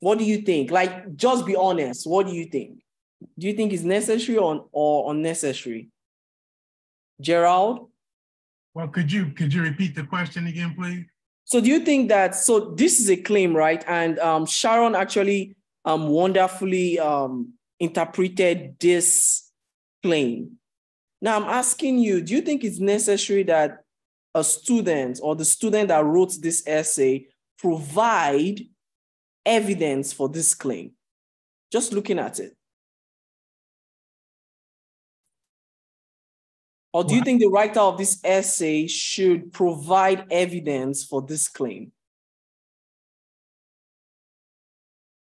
What do you think? Like, just be honest. What do you think? Do you think it's necessary or unnecessary? Gerald? Well, could you repeat the question again, please? So do you think that, so this is a claim, right? And Sharon actually wonderfully interpreted this claim. Now I'm asking you, do you think it's necessary that a student or the student that wrote this essay provide evidence for this claim? Just looking at it. Or do you think the writer of this essay should provide evidence for this claim?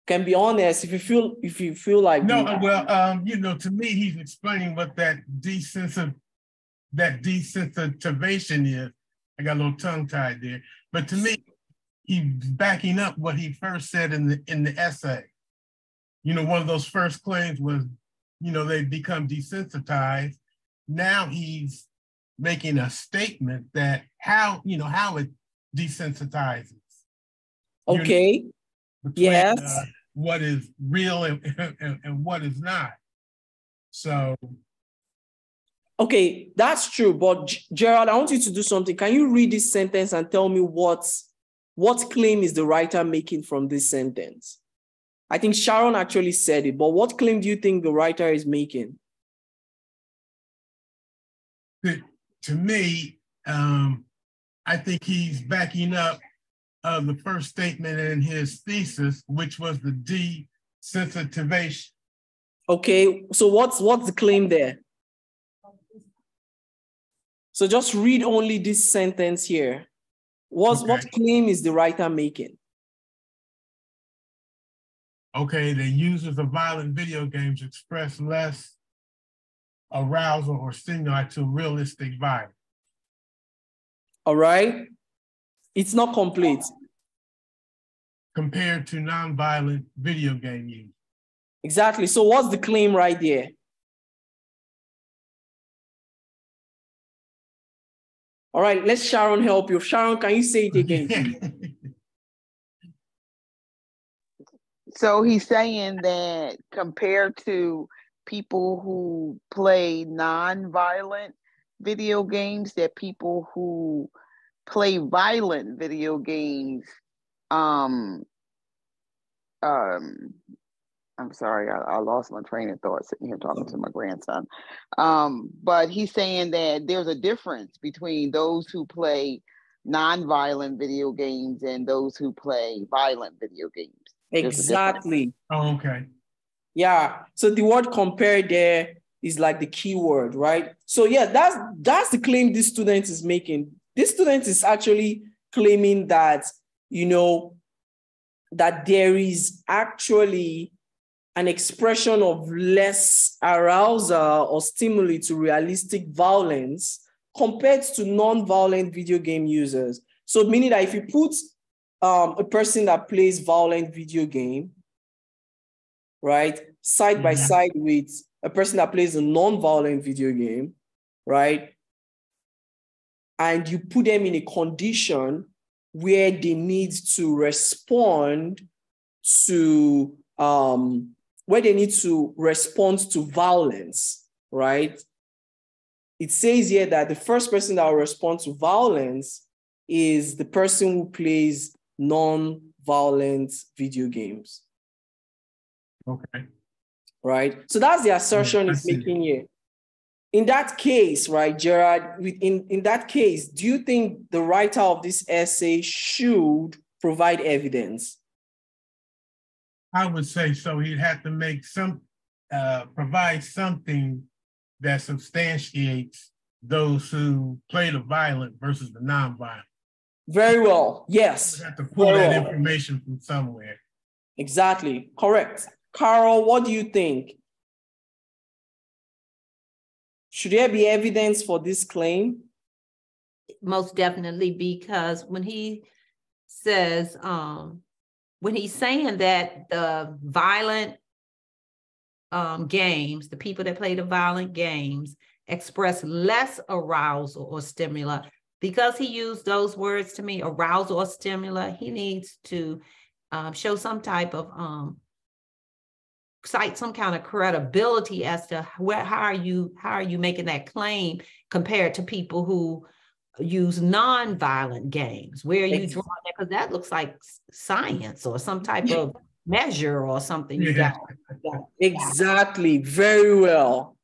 Can be honest if you feel like no. Well, you know, to me, he's explaining what that desensitivation is. I got a little tongue tied there, but to me, he's backing up what he first said in the essay. You know, one of those first claims was, you know, they become desensitized. Now he's making a statement that how it desensitizes. Okay. Between, yes. What is real and what is not. So. Okay, that's true. But Gerald, I want you to do something. Can you read this sentence and tell me what claim is the writer making from this sentence? I think Sharon actually said it, but what claim do you think the writer is making? To me, I think he's backing up the first statement in his thesis, which was the desensitivation. Okay, so what's the claim there? So just read only this sentence here. What claim is the writer making? Okay, the users of violent video games express less arousal or stimuli to realistic violence. All right. It's not complete. Compared to non-violent video game use. Exactly. So what's the claim right there? All right, let Sharon help you. Sharon, can you say it again? So he's saying that compared to people who play non-violent video games, that people who play violent video games, I'm sorry, I lost my train of thought sitting here talking to my grandson. But he's saying that there's a difference between those who play non-violent video games and those who play violent video games. Exactly. Oh, okay. Yeah. So the word compare there is like the key word, right? So yeah, that's the claim this student is making. This student is actually claiming that, you know, that there is actually an expression of less arousal or stimuli to realistic violence compared to non-violent video game users. So meaning that if you put a person that plays violent video game, right, side by side with a person that plays a non-violent video game, right, and you put them in a condition where they need to respond to violence, right? It says here that the first person that will respond to violence is the person who plays non-violent video games. Okay. Right? So that's the assertion it's making here. In that case, right, Gerard, in that case, do you think the writer of this essay should provide evidence? I would say so. He'd have to make provide something that substantiates those who play the violent versus the non-violent. Very well. Yes. You have to pull that information from somewhere. Exactly. Correct. Carol, what do you think? Should there be evidence for this claim? Most definitely, because when he says, when he's saying that the violent games, the people that play the violent games express less arousal or stimuli, because he used those words to me, arousal or stimuli, he needs to show some type of cite some kind of credibility as to how are you making that claim compared to people who use non-violent games. Where are you drawing that? Because that looks like science or some type of measure or something. You got exactly, very well.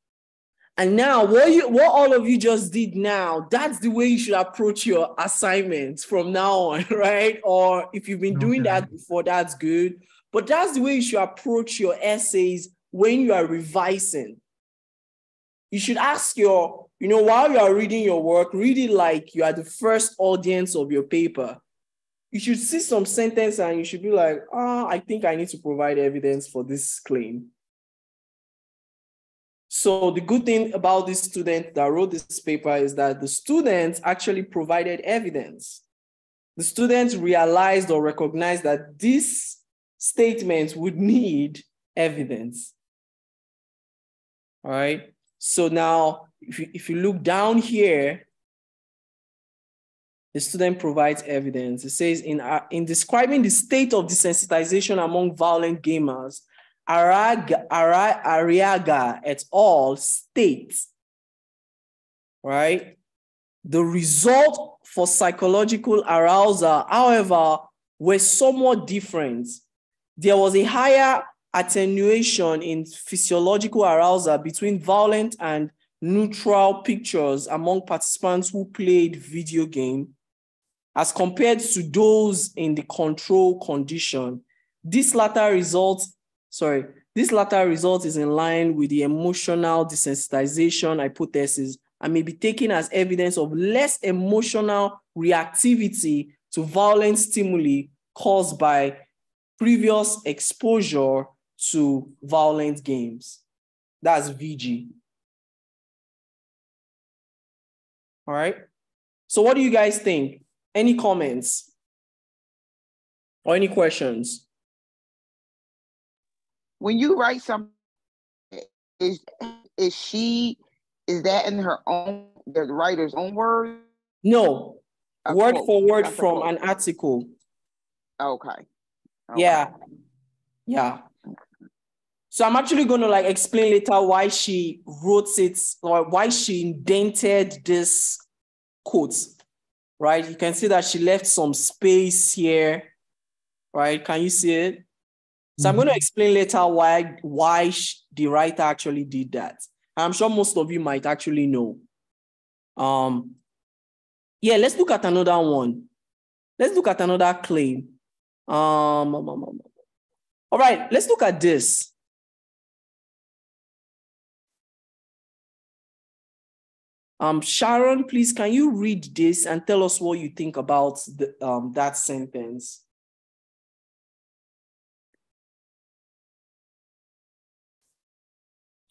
And now what all of you just did now, that's the way you should approach your assignments from now on, right? Or if you've been doing that before, that's good. But that's the way you should approach your essays when you are revising. You should ask while you are reading your work, read it like you are the first audience of your paper. You should see some sentence and you should be like, I think I need to provide evidence for this claim. So the good thing about this student that wrote this paper is that the student actually provided evidence. The student realized or recognized that this statement would need evidence. All right. So now, if you look down here, the student provides evidence. It says, in describing the state of desensitization among violent gamers, Arriaga et al. States, right? The result for psychological arousal, however, were somewhat different. There was a higher attenuation in physiological arousal between violent and neutral pictures among participants who played video game as compared to those in the control condition. This latter result is in line with the emotional desensitization hypothesis and may be taken as evidence of less emotional reactivity to violent stimuli caused by previous exposure to violent games. That's VG. All right. So what do you guys think? Any comments or any questions? When you write something, is that in the writer's own words? No, word for word from an article. Okay. Yeah. So I'm actually going to explain later why she wrote it or why she indented this quote, right? You can see that she left some space here, right? Can you see it? So I'm going to explain later why the writer actually did that. I'm sure most of you might actually know. Yeah, let's look at another one. Let's look at another claim. All right, let's look at this. Sharon, please, can you read this and tell us what you think about that sentence?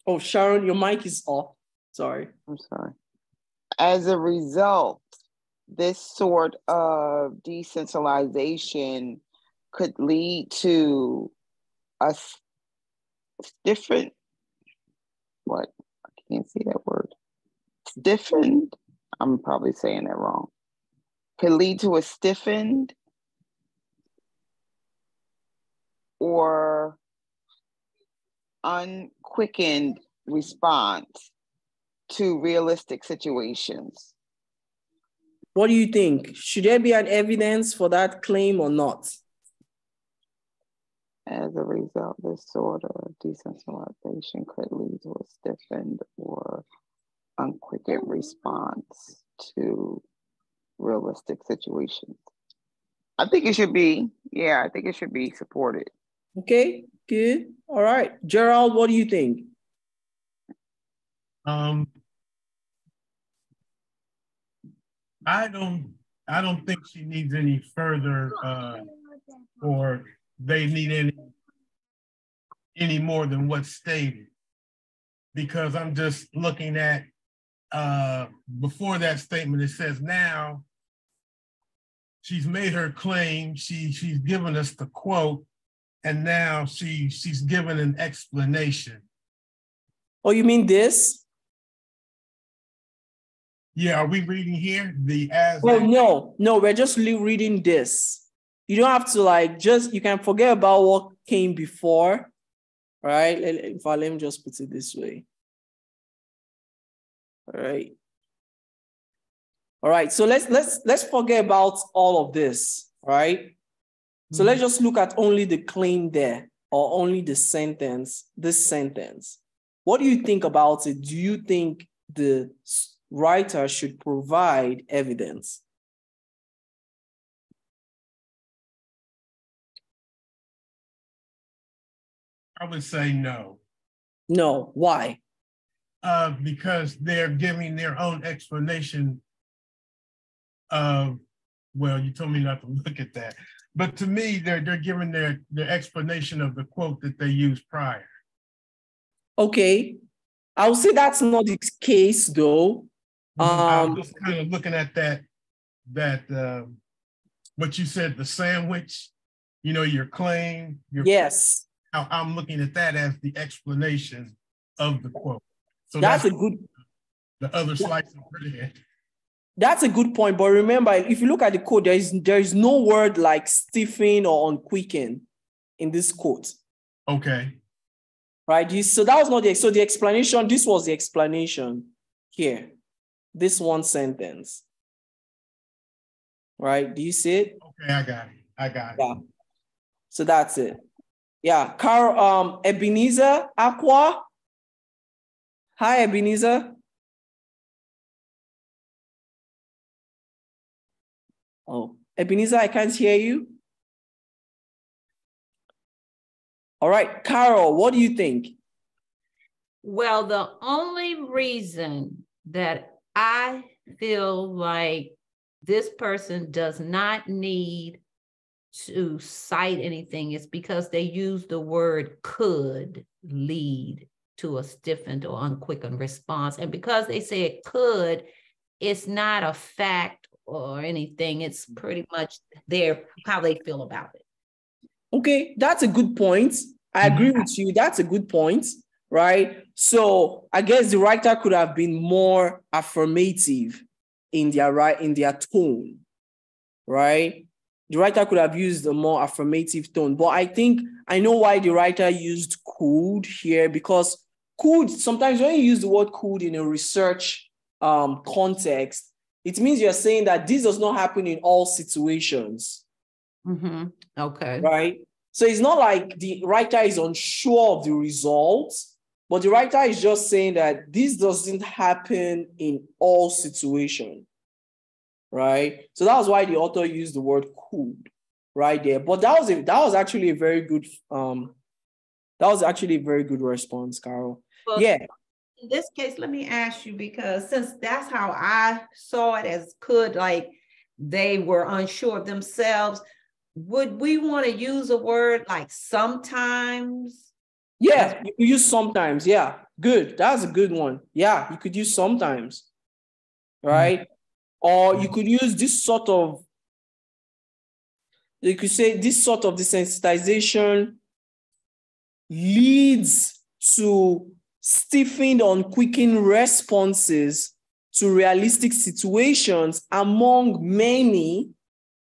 Oh, Sharon, your mic is off. Sorry. I'm sorry. As a result, this sort of decentralization could lead to a different, I can't see that word. Stiffened, I'm probably saying that wrong. Could lead to a stiffened or unquickened response to realistic situations. What do you think? Should there be an evidence for that claim or not? As a result, this sort of decentralization could lead to a stiffened or unquickened response to realistic situations. I think it should be, I think it should be supported. Okay, good. All right. Gerald, what do you think? I don't think she needs any further or they need any more than what's stated, because I'm just looking at before that statement, it says now she's made her claim, she's given us the quote, and now she's given an explanation. Oh, you mean this? Yeah, are we reading here? The as. Oh, no, we're just reading this. You don't have to like you can forget about what came before, right? Let me just put it this way. All right. All right, so let's forget about all of this, right? So let's just look at only the claim there or only the sentence, this sentence. What do you think about it? Do you think the writer should provide evidence? I would say no. No, why? Because they're giving their own explanation of, well, you told me not to look at that. But to me, they're giving their explanation of the quote that they used prior. Okay. I would say that's not the case though. I'm just kind of looking at that what you said, the sandwich, you know, your claim. Yes. I'm looking at that as the explanation of the quote. So that's a good, the other slice of bread. That's a good point. But remember, if you look at the quote, there is no word like stiffen or unquicken in this quote. Okay. Right. So that was not the explanation. This was the explanation here. This one sentence. Right. Do you see it? Okay, I got it. Yeah. So that's it. Yeah. Carl, Ebenezer Aqua. Hi, Ebenezer. Oh, Ebenezer, I can't hear you. All right, Carol, what do you think? Well, the only reason that I feel like this person does not need to cite anything is because they use the word could lead to a stiffened or unquickened response. And because they say it could, it's not a fact or anything. It's pretty much how they feel about it. Okay, that's a good point. I agree with you. That's a good point, right? So I guess the writer could have been more affirmative in their tone, right? The writer could have used a more affirmative tone, but I know why the writer used could here, because could, sometimes when you use the word could in a research context, it means you're saying that this does not happen in all situations. Mm-hmm. Okay. Right? So it's not like the writer is unsure of the results, but the writer is just saying that this doesn't happen in all situations. Right? So that was why the author used the word could right there. But that was actually a very good response, Carol. Well, yeah. In this case, let me ask you, because since that's how I saw it, as could, like they were unsure of themselves, would we want to use a word like sometimes? Yeah, you could use sometimes. Yeah, good. That's a good one. Yeah, you could use sometimes, right? Or you could use this sort of, you could say this sort of desensitization leads to stiffened, unquickened responses to realistic situations among many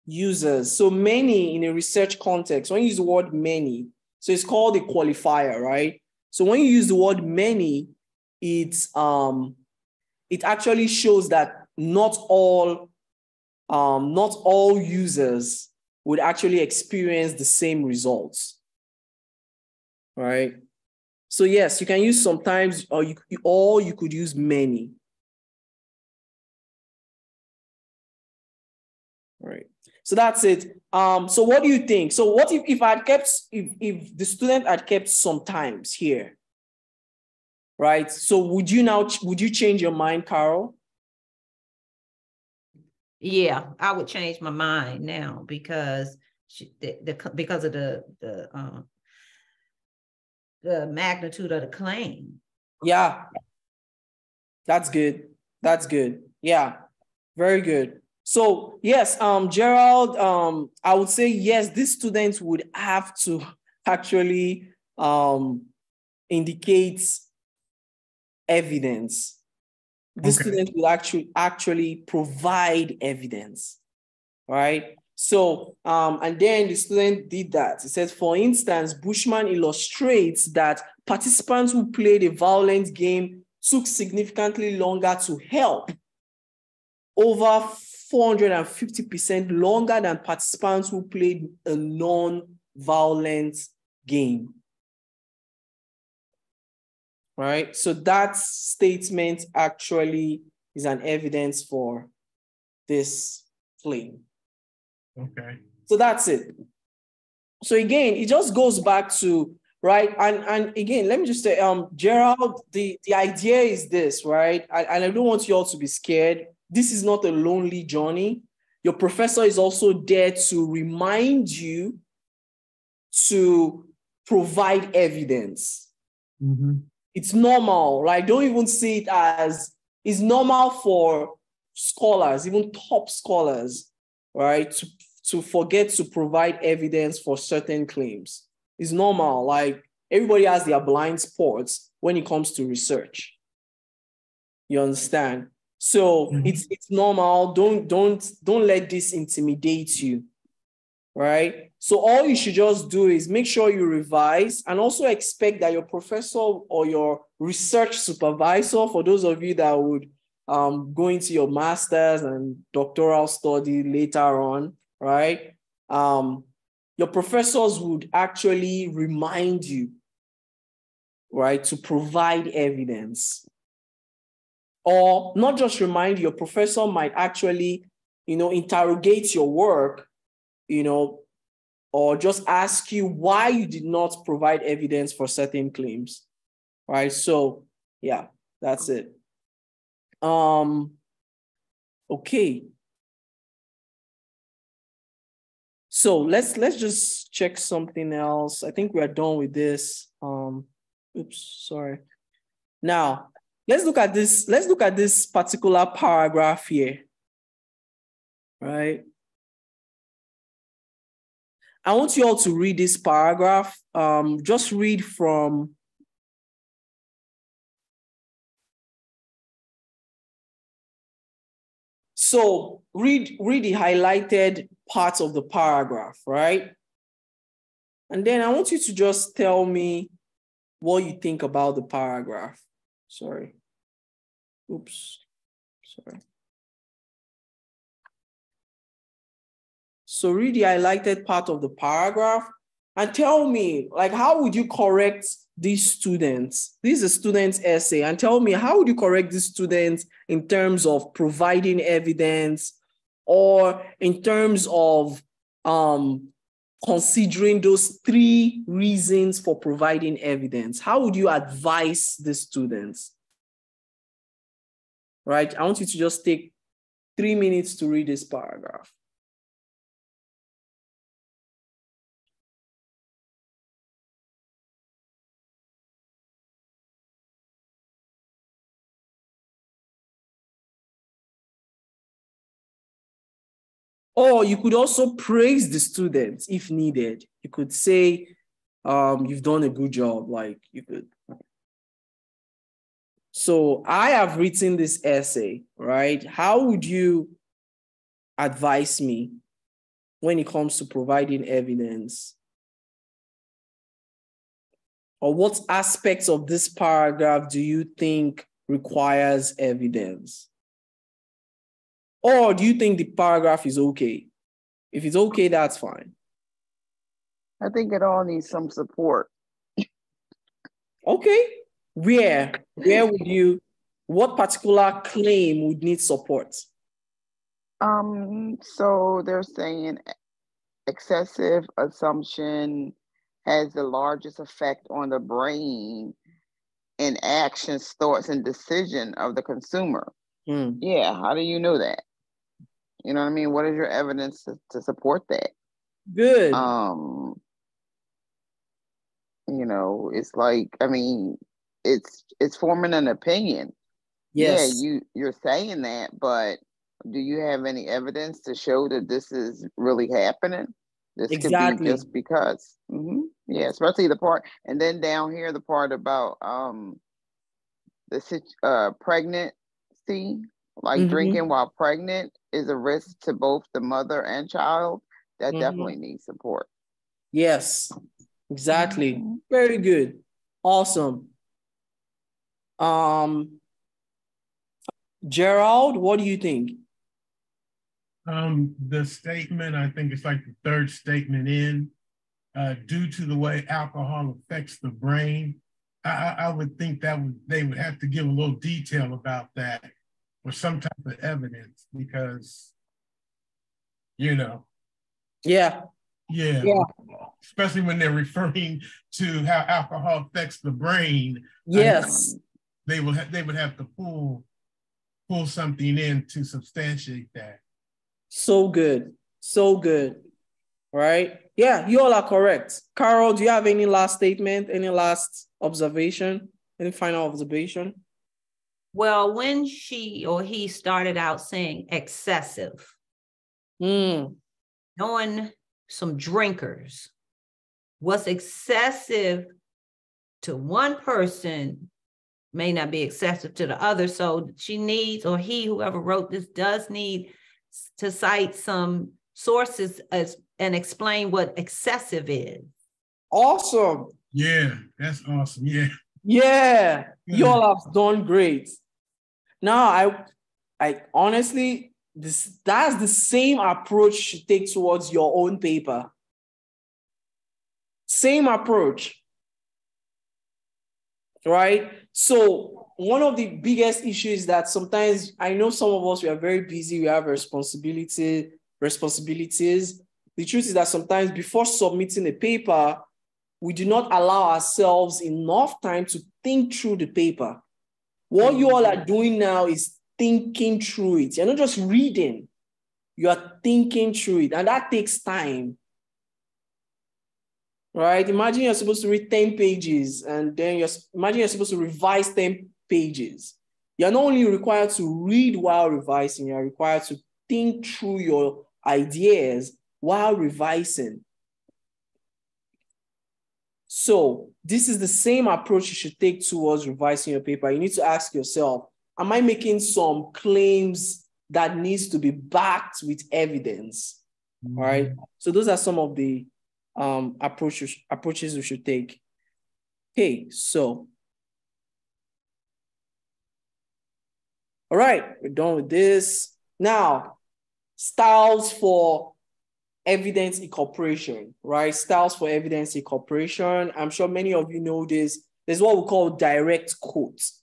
users. So many in a research context, when you use the word many, so it's called a qualifier, right? So when you use the word many, it actually shows that not all users would actually experience the same results, right? So yes, you can use sometimes, or you could use many. Right. So that's it. So what do you think? So what if if the student had kept sometimes here, right? So would you change your mind, Carol? Yeah, I would change my mind now because because of the magnitude of the claim. Yeah, that's good. That's good. Yeah, very good. So yes, Gerald, I would say yes, these students would have to actually indicate evidence. The students will actually provide evidence, right? So, and then the student did that. It says, for instance, Bushman illustrates that participants who played a violent game took significantly longer to help, over 450% longer than participants who played a non-violent game. Right? So that statement actually is an evidence for this claim. Okay. So that's it. So again, it just goes back to, right? And again, let me just say, Gerald, the idea is this, right? And I don't want you all to be scared. This is not a lonely journey. Your professor is also there to remind you to provide evidence. Mm-hmm. It's normal. Like, don't even see it as, it's normal for scholars, even top scholars, right, to forget to provide evidence for certain claims. It's normal. Like, everybody has their blind spots when it comes to research. You understand? So it's normal. Don't let this intimidate you, right? So all you should just do is make sure you revise, and also expect that your professor or your research supervisor, for those of you that would go into your master's and doctoral study later on, right? Your professors would actually remind you, right, to provide evidence. Or not just remind you, your professor might actually, interrogate your work, or just ask you why you did not provide evidence for certain claims, right? So yeah, that's it. Okay. So let's just check something else. I think we are done with this. Oops, sorry. Now, let's look at this. Let's look at this particular paragraph here, right? I want you all to read this paragraph. Just read from so read the highlighted parts of the paragraph, right? And then I want you to just tell me what you think about the paragraph. Sorry. Oops. Sorry. So read the highlighted part of the paragraph and tell me, like, how would you correct these students? This is a student's essay. And tell me, how would you correct these students in terms of providing evidence, or in terms of considering those 3 reasons for providing evidence? How would you advise the students? Right? I want you to just take 3 minutes to read this paragraph. Or you could also praise the students if needed. You could say, you've done a good job, like you could. So I have written this essay, right? How would you advise me when it comes to providing evidence? Or what aspects of this paragraph do you think requires evidence? Or do you think the paragraph is okay? If it's okay, that's fine. I think it all needs some support. Okay. Where would you, what particular claim would need support? So they're saying excessive assumption has the largest effect on the brain and actions, thoughts, and decision of the consumer. Yeah, how do you know that? You know what I mean? What is your evidence to support that? Good. It's like, I mean, it's forming an opinion. Yes. Yeah, you're saying that, but do you have any evidence to show that this is really happening? This Exactly. could be just because. Yeah, especially the part, and then down here the part about the pregnancy, like drinking while pregnant is a risk to both the mother and child. That definitely needs support. Yes, exactly. Very good. Awesome. Gerald, what do you think? The statement, I think it's like the third statement in, due to the way alcohol affects the brain. I would think that they would have to give a little detail about that or some type of evidence because, you know. Yeah. Especially when they're referring to how alcohol affects the brain. Yes. They would have to pull something in to substantiate that. So good. So good. Right? Yeah, you all are correct. Carol, do you have any last statement, any last observation, any final observation? Well, when she or he started out saying excessive, knowing some drinkers, what's excessive to one person may not be excessive to the other. So she needs, or he, whoever wrote this, does need to cite some sources and explain what excessive is. Awesome. Yeah, that's awesome. Yeah. Yeah, you all have done great. Now, I honestly, that's the same approach you take towards your own paper. Same approach, right? So one of the biggest issues is that sometimes I know some of us, we are very busy, we have responsibilities. The truth is that sometimes before submitting a paper, we do not allow ourselves enough time to think through the paper. What you all are doing now is thinking through it. You're not just reading, you are thinking through it, and that takes time. Right? Imagine you're supposed to read 10 pages, and then imagine you're supposed to revise 10 pages. You're not only required to read while revising, you're required to think through your ideas while revising. So this is the same approach you should take towards revising your paper. You need to ask yourself, am I making some claims that needs to be backed with evidence? All right. So those are some of the approaches we should take. Okay, so. All right, we're done with this. Now, styles for evidence incorporation, right? Styles for evidence incorporation. I'm sure many of you know this. There's what we call direct quotes.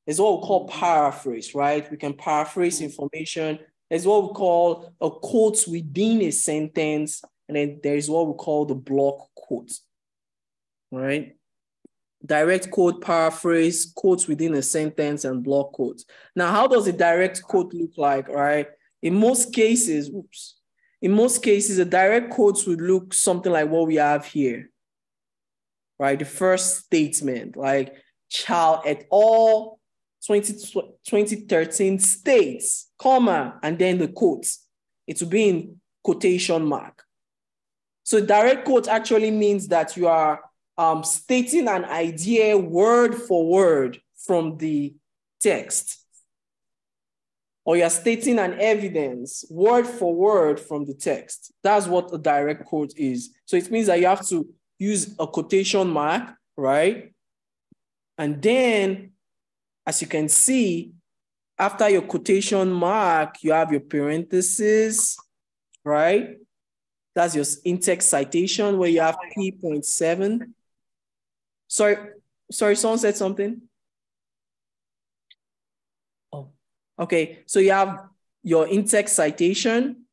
There's what we call paraphrase, right? We can paraphrase information. There's what we call a quote within a sentence. And then there's what we call the block quote, right? Direct quote, paraphrase, quotes within a sentence, and block quotes. Now, how does a direct quote look like, right? In most cases, a direct quote would look something like what we have here, right? The first statement, like Chow et al. 2013 states, comma, and then the quotes. It will be in quotation mark. So direct quote actually means that you are stating an idea word for word from the text, or you're stating an evidence word for word from the text. That's what a direct quote is. So it means that you have to use a quotation mark, right? And then, as you can see, after your quotation mark, you have your parentheses, right? That's your in-text citation where you have P.7. Sorry, someone said something? Oh, okay. So you have your in-text citation,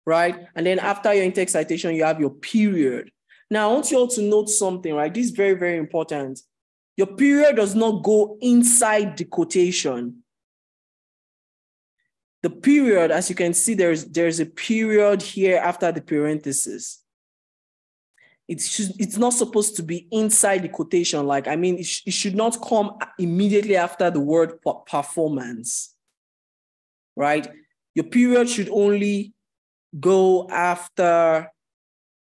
right? And then after your in-text citation, you have your period. Now, I want you all to note something, right? This is very, very important. Your period does not go inside the quotation. The period, as you can see, there's a period here after the parenthesis. It's not supposed to be inside the quotation. Like, I mean, it should not come immediately after the word performance, right? Your period should only go after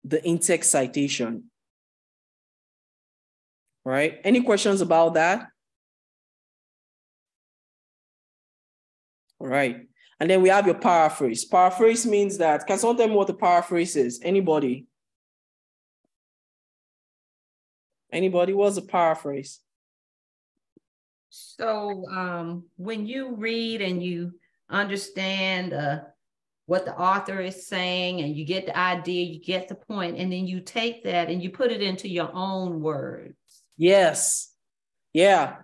the in-text citation, right? Any questions about that? All right. And then we have your paraphrase. Paraphrase means that, can someone tell me what the paraphrase is? Anybody? Anybody? What's a paraphrase? So when you read and you understand what the author is saying and you get the idea, you get the point, and then you take that and you put it into your own words. Yes. Yeah.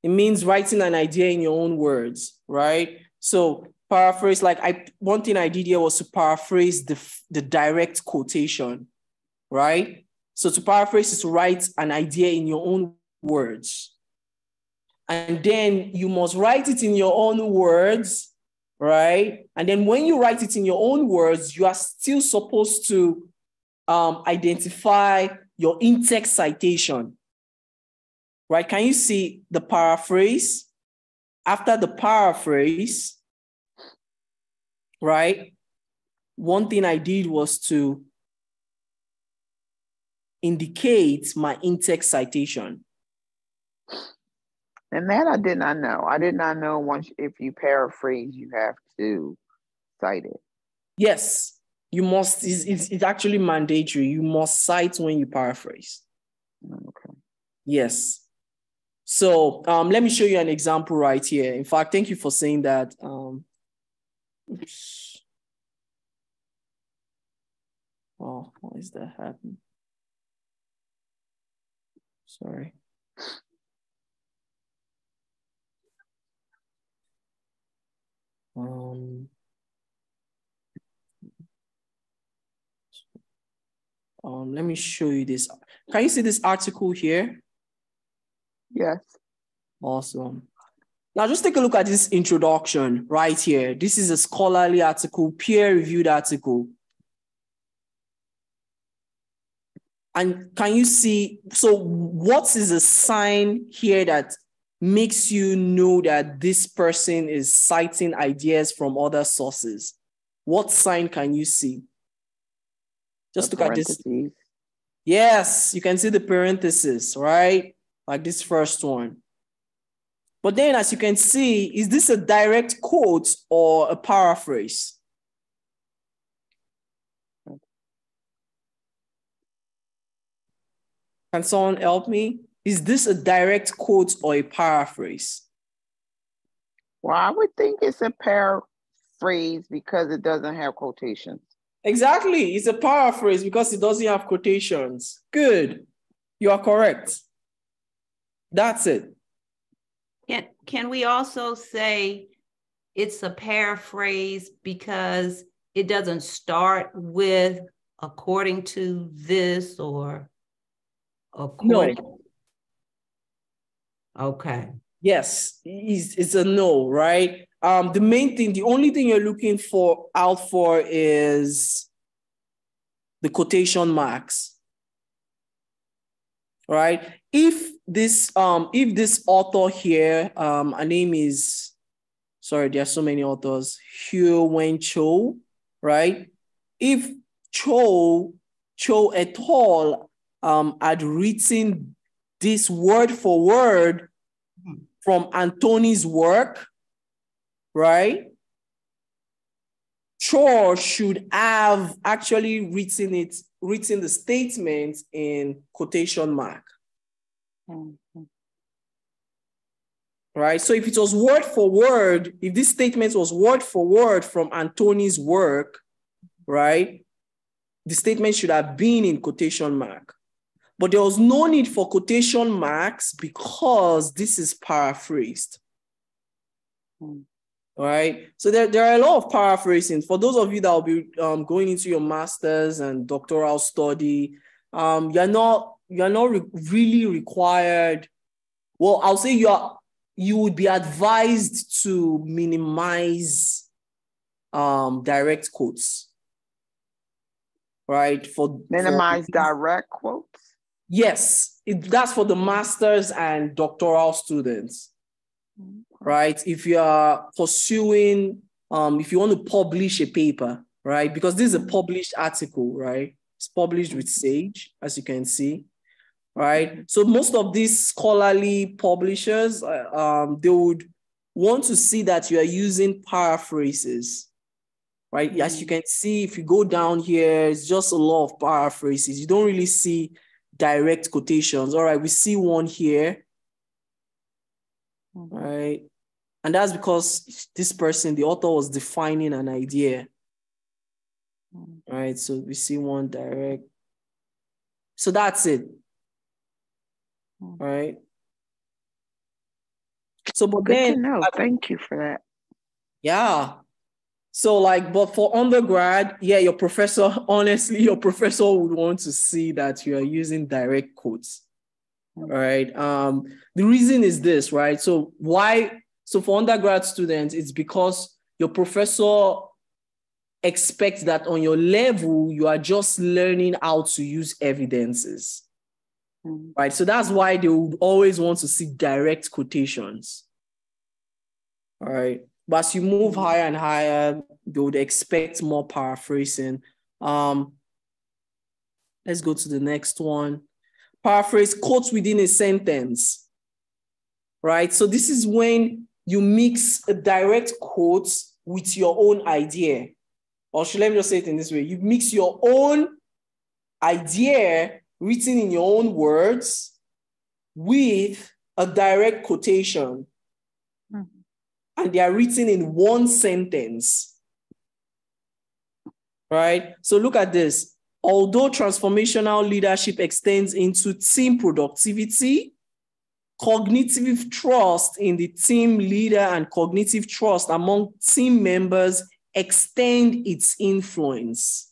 It means writing an idea in your own words, right? So paraphrase, like one thing I did here was to paraphrase the direct quotation, right? So to paraphrase is to write an idea in your own words. And then you must write it in your own words, right? And then when you write it in your own words, you are still supposed to identify your in-text citation, right? Can you see the paraphrase? After the paraphrase, right? One thing I did was to indicate my in-text citation. And that I did not know. I did not know once if you paraphrase, you have to cite it. Yes, you must. It's actually mandatory. You must cite when you paraphrase. Okay. Yes. So let me show you an example right here. In fact, thank you for saying that. Oops. Oh, why is that happening? Sorry. Let me show you this. Can you see this article here? Yes. Awesome. Now just take a look at this introduction right here. This is a scholarly article, peer-reviewed article. And can you see, so what is a sign here that makes you know that this person is citing ideas from other sources? What sign can you see? Just look at this. Yes, you can see the parenthesis, right? Like this first one. But then as you can see, is this a direct quote or a paraphrase? Can someone help me? Is this a direct quote or a paraphrase? Well, I would think it's a paraphrase because it doesn't have quotations. Exactly. It's a paraphrase because it doesn't have quotations. Good. You are correct. That's it. Can we also say it's a paraphrase because it doesn't start with according to this or according? No. Okay. Yes, it's a no, right? The main thing, the only thing you're looking out for is the quotation marks, right? If this author here, her name is, sorry, there are so many authors, Hyo-Wen Cho, right? If Cho et al. Had written this word for word from Anthony's work, right? Cho should have actually written the statement in quotation mark. Mm-hmm. Right? So if it was word for word, if this statement was word for word from Anthony's work, right? The statement should have been in quotation mark. But there was no need for quotation marks because this is paraphrased. All right. So there are a lot of paraphrasing. For those of you that will be going into your master's and doctoral study, you're not really required. Well, I'll say you would be advised to minimize direct quotes. right? Minimize direct quotes? Yes, that's for the master's and doctoral students, right? If you are pursuing, if you want to publish a paper, right? Because this is a published article, right? It's published with Sage, as you can see, right? So most of these scholarly publishers, they would want to see that you are using paraphrases, right? As you can see, if you go down here, it's just a lot of paraphrases. You don't really see direct quotations. All right, we see one here, right? And that's because this person, the author, was defining an idea, right? So we see one direct. So that's it, right? So, but Good then, to know. Thank you for that. Yeah. So like, but for undergrad, yeah, your professor, honestly, your professor would want to see that you are using direct quotes, right? The reason is this, right? So for undergrad students, it's because your professor expects that on your level, you are just learning how to use evidences, right? So that's why they would always want to see direct quotations, all right? But as you move higher and higher, they would expect more paraphrasing. Let's go to the next one. Paraphrase quotes within a sentence, right? So this is when you mix a direct quote with your own idea. Or let me just say it in this way. You mix your own idea written in your own words with a direct quotation. And they are written in one sentence, right? So look at this. Although transformational leadership extends into team productivity, cognitive trust in the team leader and cognitive trust among team members extend its influence,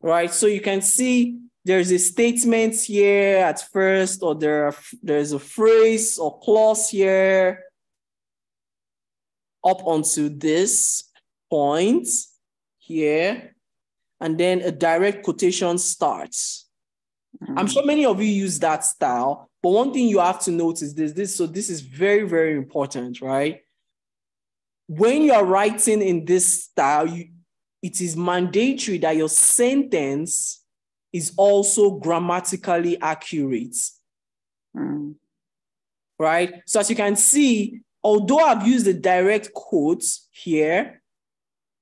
right? So you can see there's a statement here at first, or there's a phrase or clause here up onto this point here, and then a direct quotation starts. I'm sure many of you use that style, but one thing you have to notice is this. So this is very, very important, right? When you are writing in this style, it is mandatory that your sentence is also grammatically accurate, right? So as you can see, although I've used the direct quotes here,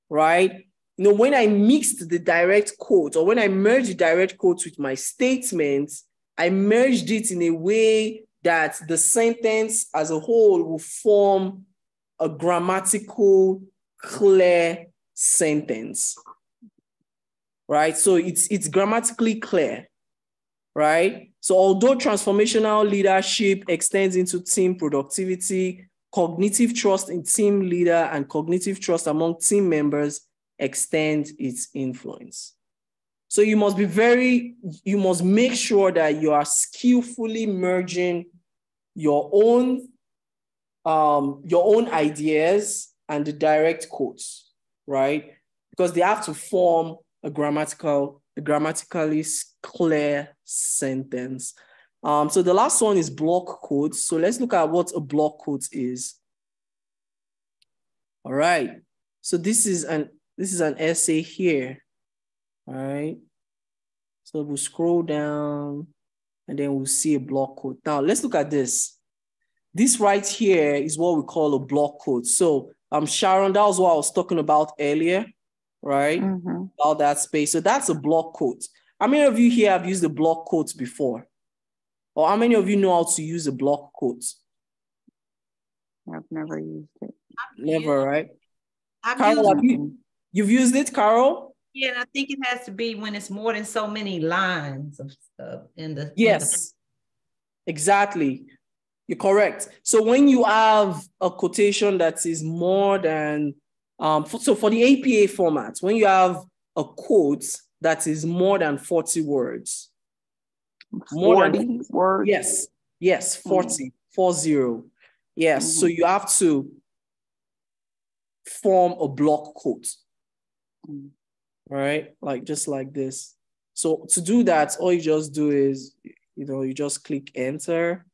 right? When I mixed the direct quote, or when I merged the direct quotes with my statements, I merged it in a way that the sentence as a whole will form a grammatical, clear sentence, right? So it's grammatically clear, right? So although transformational leadership extends into team productivity, cognitive trust in team leader and cognitive trust among team members extend its influence. So you must make sure that you are skillfully merging your own ideas and the direct quotes, right? Because they have to form a grammatically clear sentence. So the last one is block quotes. So let's look at what a block quote is. All right. So this is an essay here. All right. So we'll scroll down and then we'll see a block quote. Now let's look at this. This right here is what we call a block quote. So Sharon, that was what I was talking about earlier, right? About that space. So that's a block quote. How many of you here have used a block quote before? Or how many of you know how to use a block quote? I've never used it. Never, right? Carol, you've used it, Carol? Yeah, and I think it has to be when it's more than so many lines of stuff in the. Yes, exactly. You're correct. So when you have a quotation that is more than, so for the APA format, when you have a quote that is more than 40 words. 40 words? Yes, 40, 40. Yes, so you have to form a block quote, right? Like just like this. So to do that, all you just do is, you just click enter.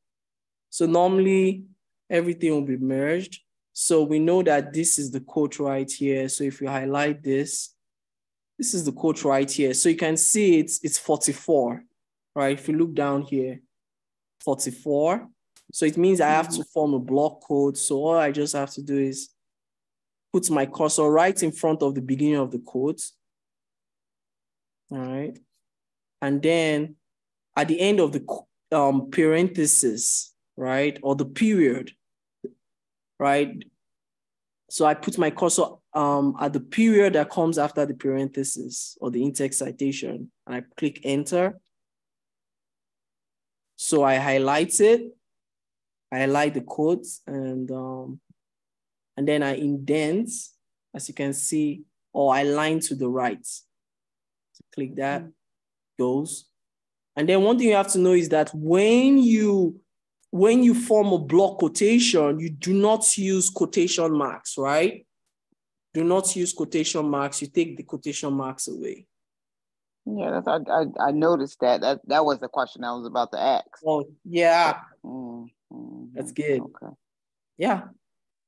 So normally everything will be merged. So we know that this is the quote right here. So if you highlight this, this is the quote right here. So you can see it's 44, right? If you look down here, 44. So it means I have to form a block quote. So all I just have to do is put my cursor right in front of the beginning of the quote. All right. And then at the end of the parenthesis, right? Or the period, right? So I put my cursor at the period that comes after the parenthesis or the in-text citation, and I click enter. So I highlight it, I highlight the quotes, and then I indent, as you can see, or I line to the right. So click that, goes. And then one thing you have to know is that when you form a block quotation, you do not use quotation marks, right? Do not use quotation marks. You take the quotation marks away. Yeah, I noticed that. That was the question I was about to ask. Oh, yeah. That's good. Okay. Yeah.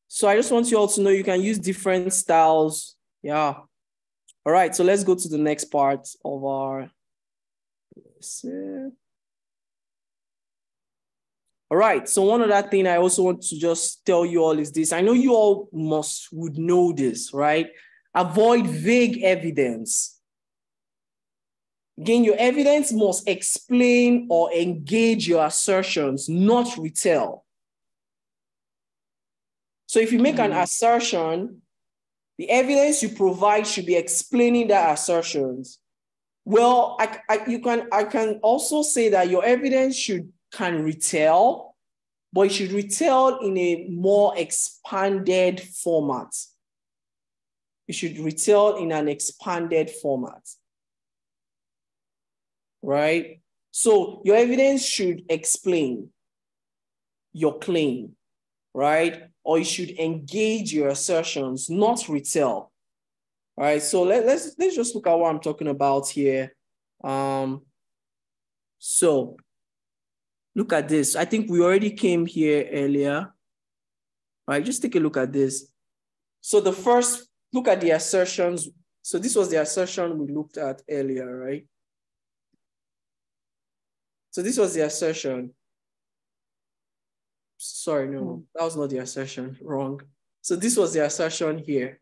So I just want you all to know you can use different styles. Yeah. All right. So let's go to the next part of our. All right. So one other thing I also want to just tell you all is this. I know you all would know this, right? Avoid vague evidence. Again, your evidence must explain or engage your assertions, not retell. So if you make an assertion, the evidence you provide should be explaining that assertions. Well, I can also say that your evidence can retell, but it should retell in a more expanded format. It should retell in an expanded format. Right? So your evidence should explain your claim, right? Or you should engage your assertions, not retell. All right, so let's just look at what I'm talking about here. So look at this. I think we already came here earlier. All right, just take a look at this. So the first, look at the assertions. So this was the assertion we looked at earlier, right? So this was the assertion. Sorry, no, that was not the assertion, wrong. So this was the assertion here.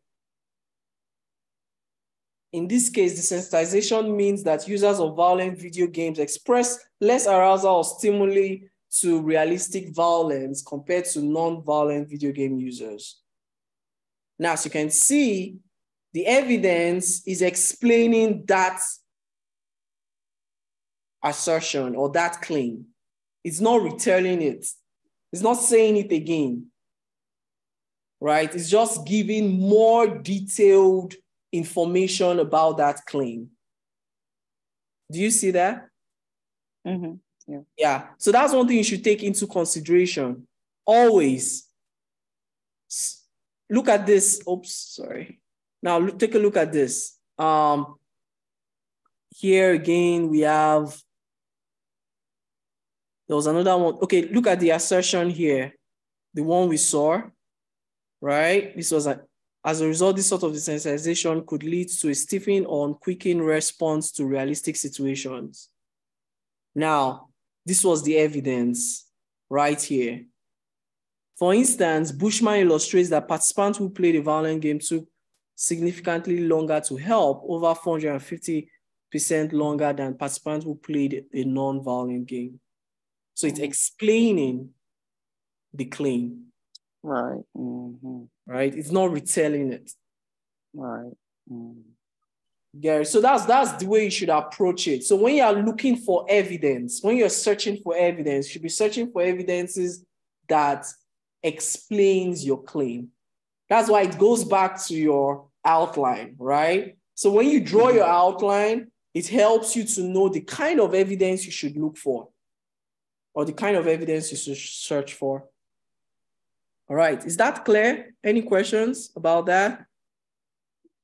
In this case, desensitization means that users of violent video games express less arousal or stimuli to realistic violence compared to non-violent video game users. Now, as you can see, the evidence is explaining that assertion or that claim. It's not retelling it. It's not saying it again, right? It's just giving more detailed information about that claim. Do you see that? Mm-hmm. Yeah. Yeah. So that's one thing you should take into consideration. Always. Look at this. Oops, sorry. Now take a look at this. Here again, we have, there was another one. Okay, look at the assertion here. The one we saw, right? This was as a result, this sort of desensitization could lead to a stiffening or unquickened response to realistic situations. Now, this was the evidence right here. For instance, Bushman illustrates that participants who played a violent game took significantly longer to help, over 450% longer than participants who played a non-violent game. So it's explaining the claim. Right. Mm-hmm. Right? It's not retelling it. Right. Mm-hmm. Gary, so that's the way you should approach it. So when you are looking for evidence, when you're searching for evidence, you should be searching for evidences that explains your claim. That's why it goes back to your outline, right? So when you draw your outline, it helps you to know the kind of evidence you should look for or the kind of evidence you should search for. All right, is that clear? Any questions about that?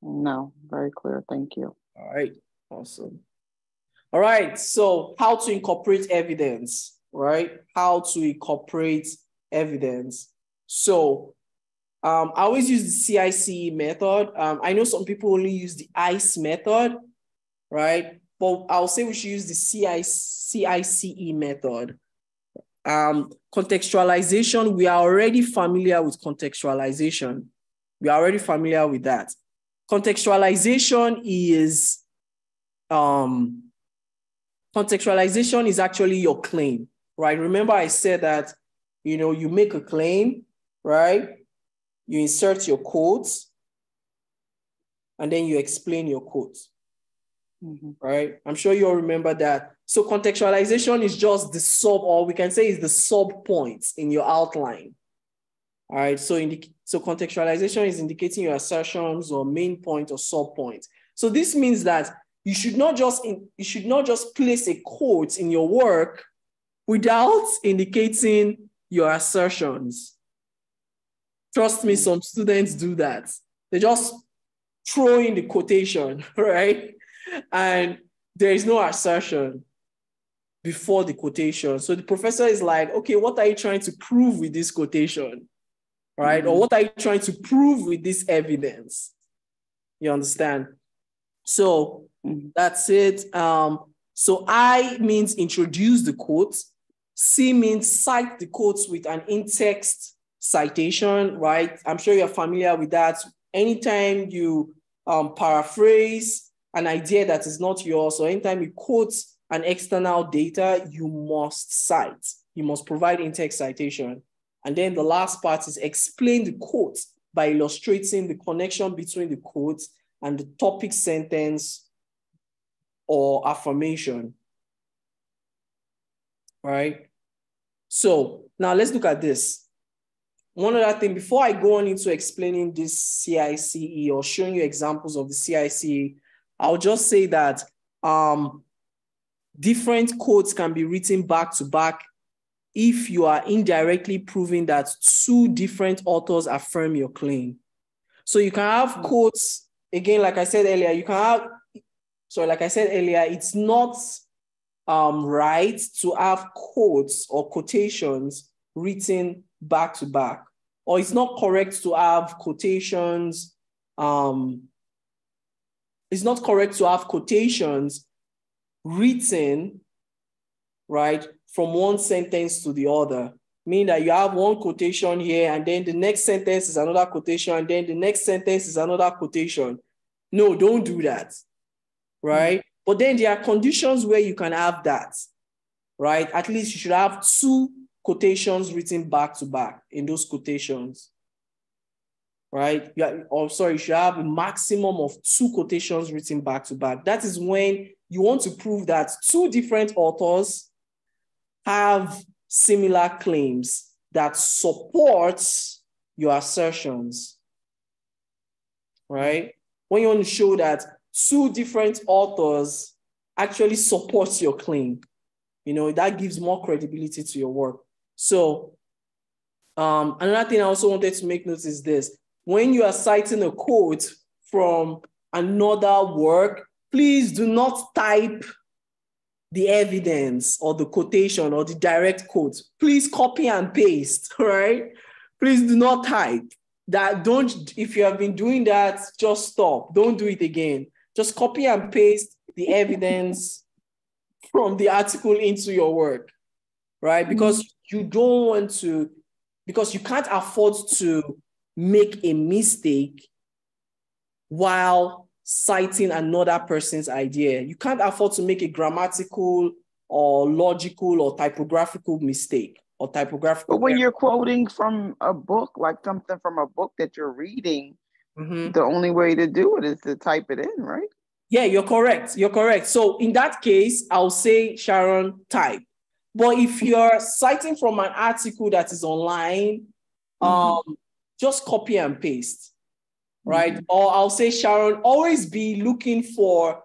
No, very clear. Thank you. All right, awesome. All right, so how to incorporate evidence, right? How to incorporate evidence. So I always use the CICE method. I know some people only use the ICE method, right? But I'll say we should use the CICE method. Contextualization, we are already familiar with contextualization. We are already familiar with that. Contextualization is actually your claim, right? Remember I said that, you make a claim, right? You insert your quotes, and then you explain your quotes, right? I'm sure you'll remember that. So contextualization is just the sub, or we can say is the sub points in your outline. All right, so contextualization is indicating your assertions or main point or sub point. So this means that you should not just place a quote in your work without indicating your assertions. Trust me, some students do that. They just throw in the quotation, right? And there is no assertion before the quotation. So the professor is like, okay, what are you trying to prove with this quotation? Right? Or what are you trying to prove with this evidence? You understand? So that's it. So I means introduce the quote. C means cite the quotes with an in-text citation, right? I'm sure you're familiar with that. Anytime you paraphrase an idea that is not yours, or anytime you quote an external data, you must cite. You must provide in-text citation. And then the last part is explain the quote by illustrating the connection between the quote and the topic sentence or affirmation, right? So now let's look at this. One other thing, before I go on into explaining this CICE or showing you examples of the CICE, I'll just say that different quotes can be written back to back if you are indirectly proving that two different authors affirm your claim. So you can have quotes, again, like I said earlier, it's not right to have quotes or quotations written back to back, or it's not correct to have quotations. It's not correct to have quotations written, right, from one sentence to the other, meaning that you have one quotation here, and then the next sentence is another quotation, and then the next sentence is another quotation. No, don't do that, right? But then there are conditions where you can have that, right? At least you should have two quotations written back to back in those quotations, right? You should have a maximum of two quotations written back to back. That is when you want to prove that two different authors have similar claims that supports your assertions, right? When you want to show that two different authors actually support your claim, that gives more credibility to your work. So another thing I also wanted to make note is this. When you are citing a quote from another work, please do not type the evidence or the quotation or the direct quote. Please copy and paste, right? Please do not type that. If you have been doing that, just stop. Don't do it again. Just copy and paste the evidence from the article into your work, right? Because you can't afford to make a mistake while citing another person's idea. You can't afford to make a grammatical or logical or typographical mistake or typographical. But when you're quoting from a book, like something from a book that you're reading, the only way to do it is to type it in, right? Yeah, you're correct. You're correct. So in that case, I'll say, Sharon, type. But if you're citing from an article that is online, just copy and paste. Right? Or I'll say, Sharon, always be looking for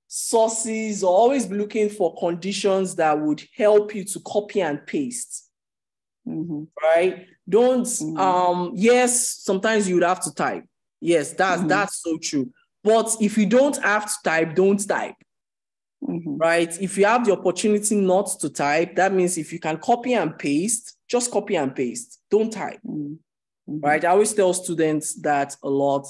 sources or always be looking for conditions that would help you to copy and paste. Right? Don't, yes, sometimes you would have to type. Yes, that's so true. But if you don't have to type, don't type. Right? If you have the opportunity not to type, that means if you can copy and paste, just copy and paste. Don't type. Right? I always tell students that a lot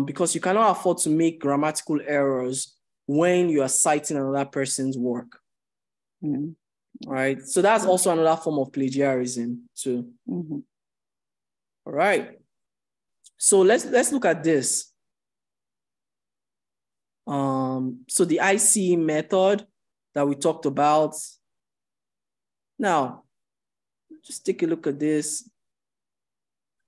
because you cannot afford to make grammatical errors when you are citing another person's work. Right? So that's also another form of plagiarism too. All right. So let's look at this. So the ICE method that we talked about. Now, just take a look at this.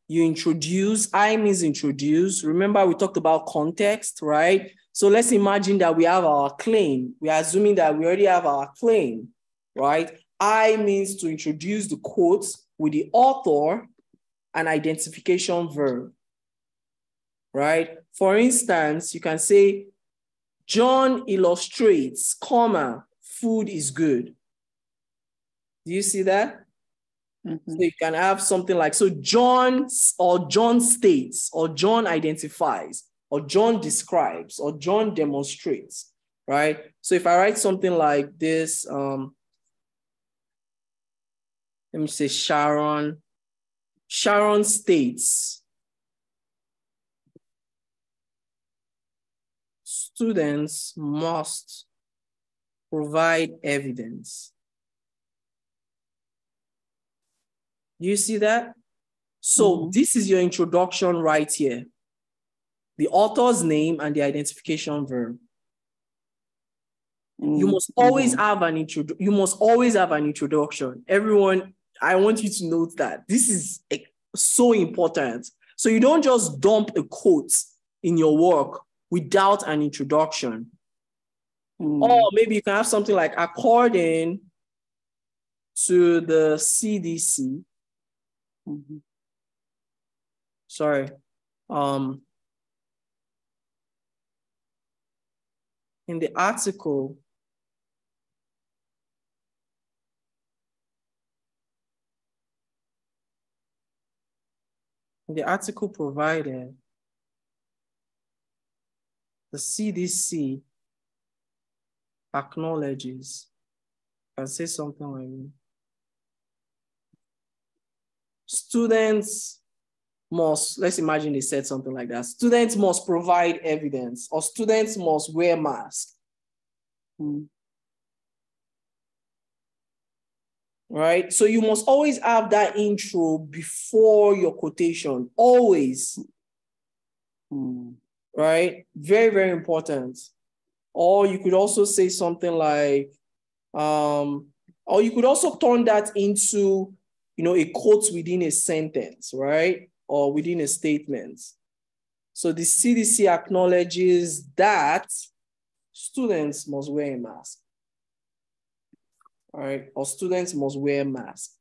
You introduce, I means introduce. Remember, we talked about context, right? So let's imagine that we have our claim. We are assuming that we already have our claim, right? I means to introduce the quote with the author and identification verb, right? For instance, you can say, John illustrates, comma, food is good. Do you see that? So you can have something like, so John states, or John identifies, or John describes, or John demonstrates, right? So if I write something like this, let me say Sharon states, students must provide evidence. Do you see that? So this is your introduction right here. The author's name and the identification verb. You must always have an introduction. Everyone, I want you to note that. This is so important. So you don't just dump a quote in your work without an introduction. Or maybe you can have something like, according to the CDC, sorry, in the article, provided, the CDC acknowledges, I can say something like that. Students must, let's imagine they said something like that. Students must provide evidence, or students must wear masks. Right? So you must always have that intro before your quotation, always. Right? Very, very important. Or you could also say something like, or you could also turn that into, a quote within a sentence, right? Or within a statement. So the CDC acknowledges that students must wear a mask. All right, or students must wear masks.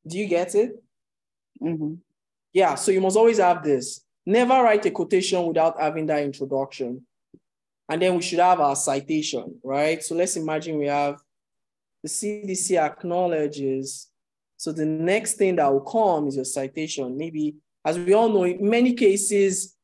Do you get it? Yeah, so you must always have this. Never write a quotation without having that introduction. And then we should have our citation, right? So let's imagine we have the CDC acknowledges. So the next thing that will come is your citation. Maybe, as we all know, in many cases,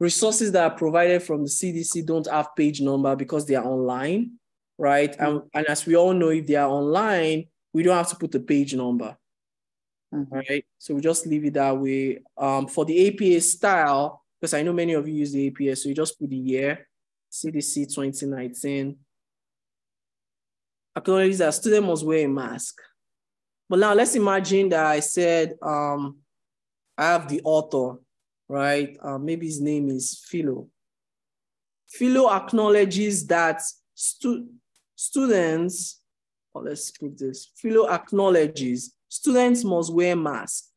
resources that are provided from the CDC don't have page number because they are online, right? And as we all know, if they are online, we don't have to put the page number, right? So we just leave it that way. For the APA style, because I know many of you use the APA, so you just put the year, CDC 2019. Acknowledges that student must wear a mask. But now let's imagine that I said, I have the author, right? Maybe his name is Philo. Philo acknowledges that students, or let's put this, Philo acknowledges students must wear masks.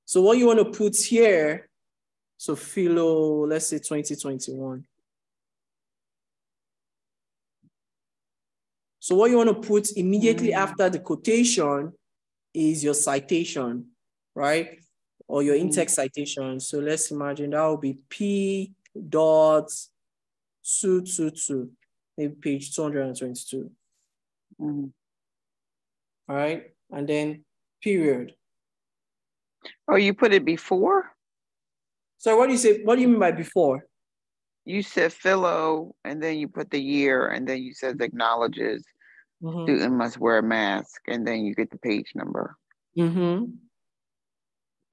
So what you want to put here, so Philo, let's say 2021. So what you want to put immediately after the quotation is your citation, right? Or your in-text citation. So let's imagine that will be P.222. maybe page 222. Mm-hmm. All right, and then period. Oh, you put it before? So what do you say? What do you mean by before? You said philo, and then you put the year, and then you said acknowledges student must wear a mask, and then you get the page number. Mm-hmm.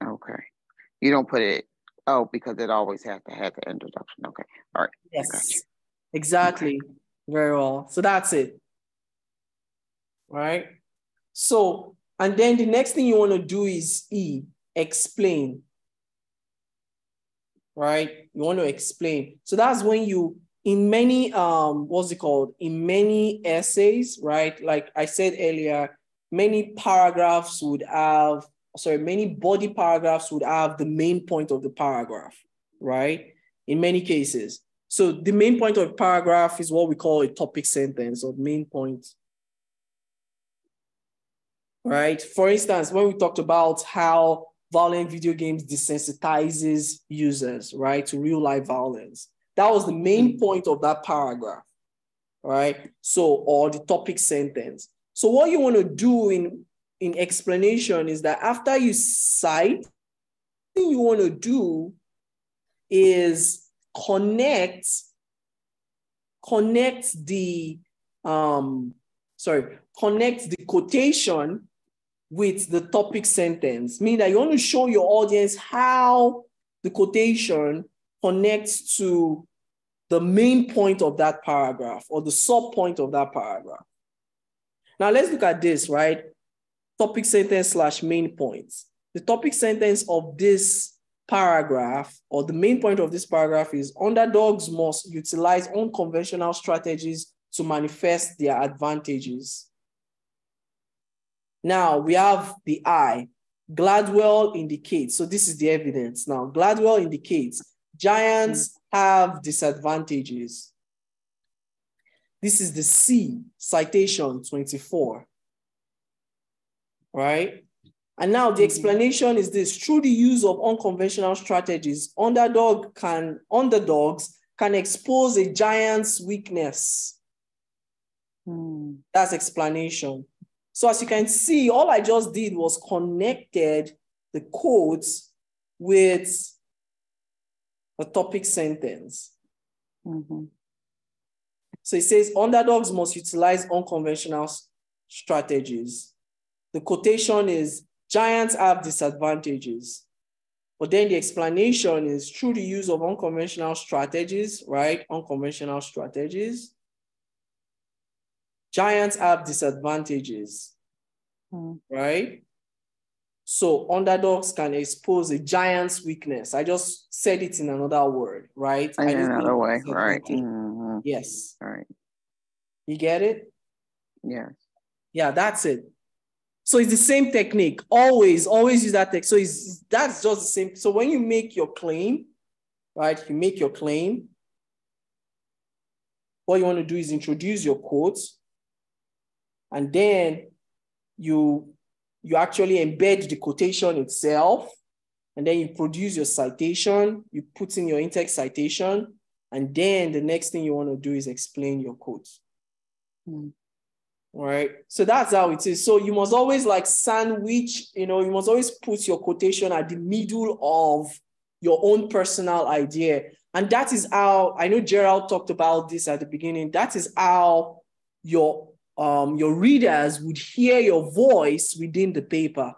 Okay. You don't put it, oh, because it always has to have the introduction. Okay. All right. Yes. Got you. Exactly. Okay. Very well. So that's it. All right. So, and then the next thing you want to do is E, explain. Right? You want to explain. So that's when you, in many, what's it called? In many essays, right? Like I said earlier, many paragraphs would have, many body paragraphs would have the main point of the paragraph, right? In many cases. So the main point of the paragraph is what we call a topic sentence or main point. Right? For instance, when we talked about how violent video games desensitizes users, right, to real life violence, that was the main point of that paragraph, right? So, or the topic sentence. So what you want to do in explanation is that after you cite, the thing you want to do is connect the quotation with the topic sentence, meaning that you want to show your audience how the quotation connects to the main point of that paragraph or the sub point of that paragraph. Now let's look at this, right? Topic sentence / main points. The topic sentence of this paragraph or the main point of this paragraph is underdogs must utilize unconventional strategies to manifest their advantages. Now we have the I. Gladwell indicates, so this is the evidence now. Gladwell indicates giants have disadvantages. This is the C, citation 24, right? And now the explanation is this: through the use of unconventional strategies, underdogs can expose a giant's weakness. That's explanation. So as you can see, all I just did was connected the quotes with a topic sentence. So it says, underdogs must utilize unconventional strategies. The quotation is, giants have disadvantages. But then the explanation is, through the use of unconventional strategies, right? Unconventional strategies, giants have disadvantages, right? So underdogs can expose a giant's weakness. I just said it in another word, right? In another way, right? Yes. All right. You get it? Yes. Yeah, that's it. So it's the same technique. Always use that technique. So that's just the same. So when you make your claim, right? You make your claim. What you want to do is introduce your quotes, and then you actually embed the quotation itself, and then you produce your citation, you put in your in-text citation, and then the next thing you want to do is explain your quotes. All right, so that's how it is. So you must always like sandwich, you must always put your quotation at the middle of your own personal idea. And that is how, I know Gerald talked about this at the beginning, that is how your readers would hear your voice within the paper.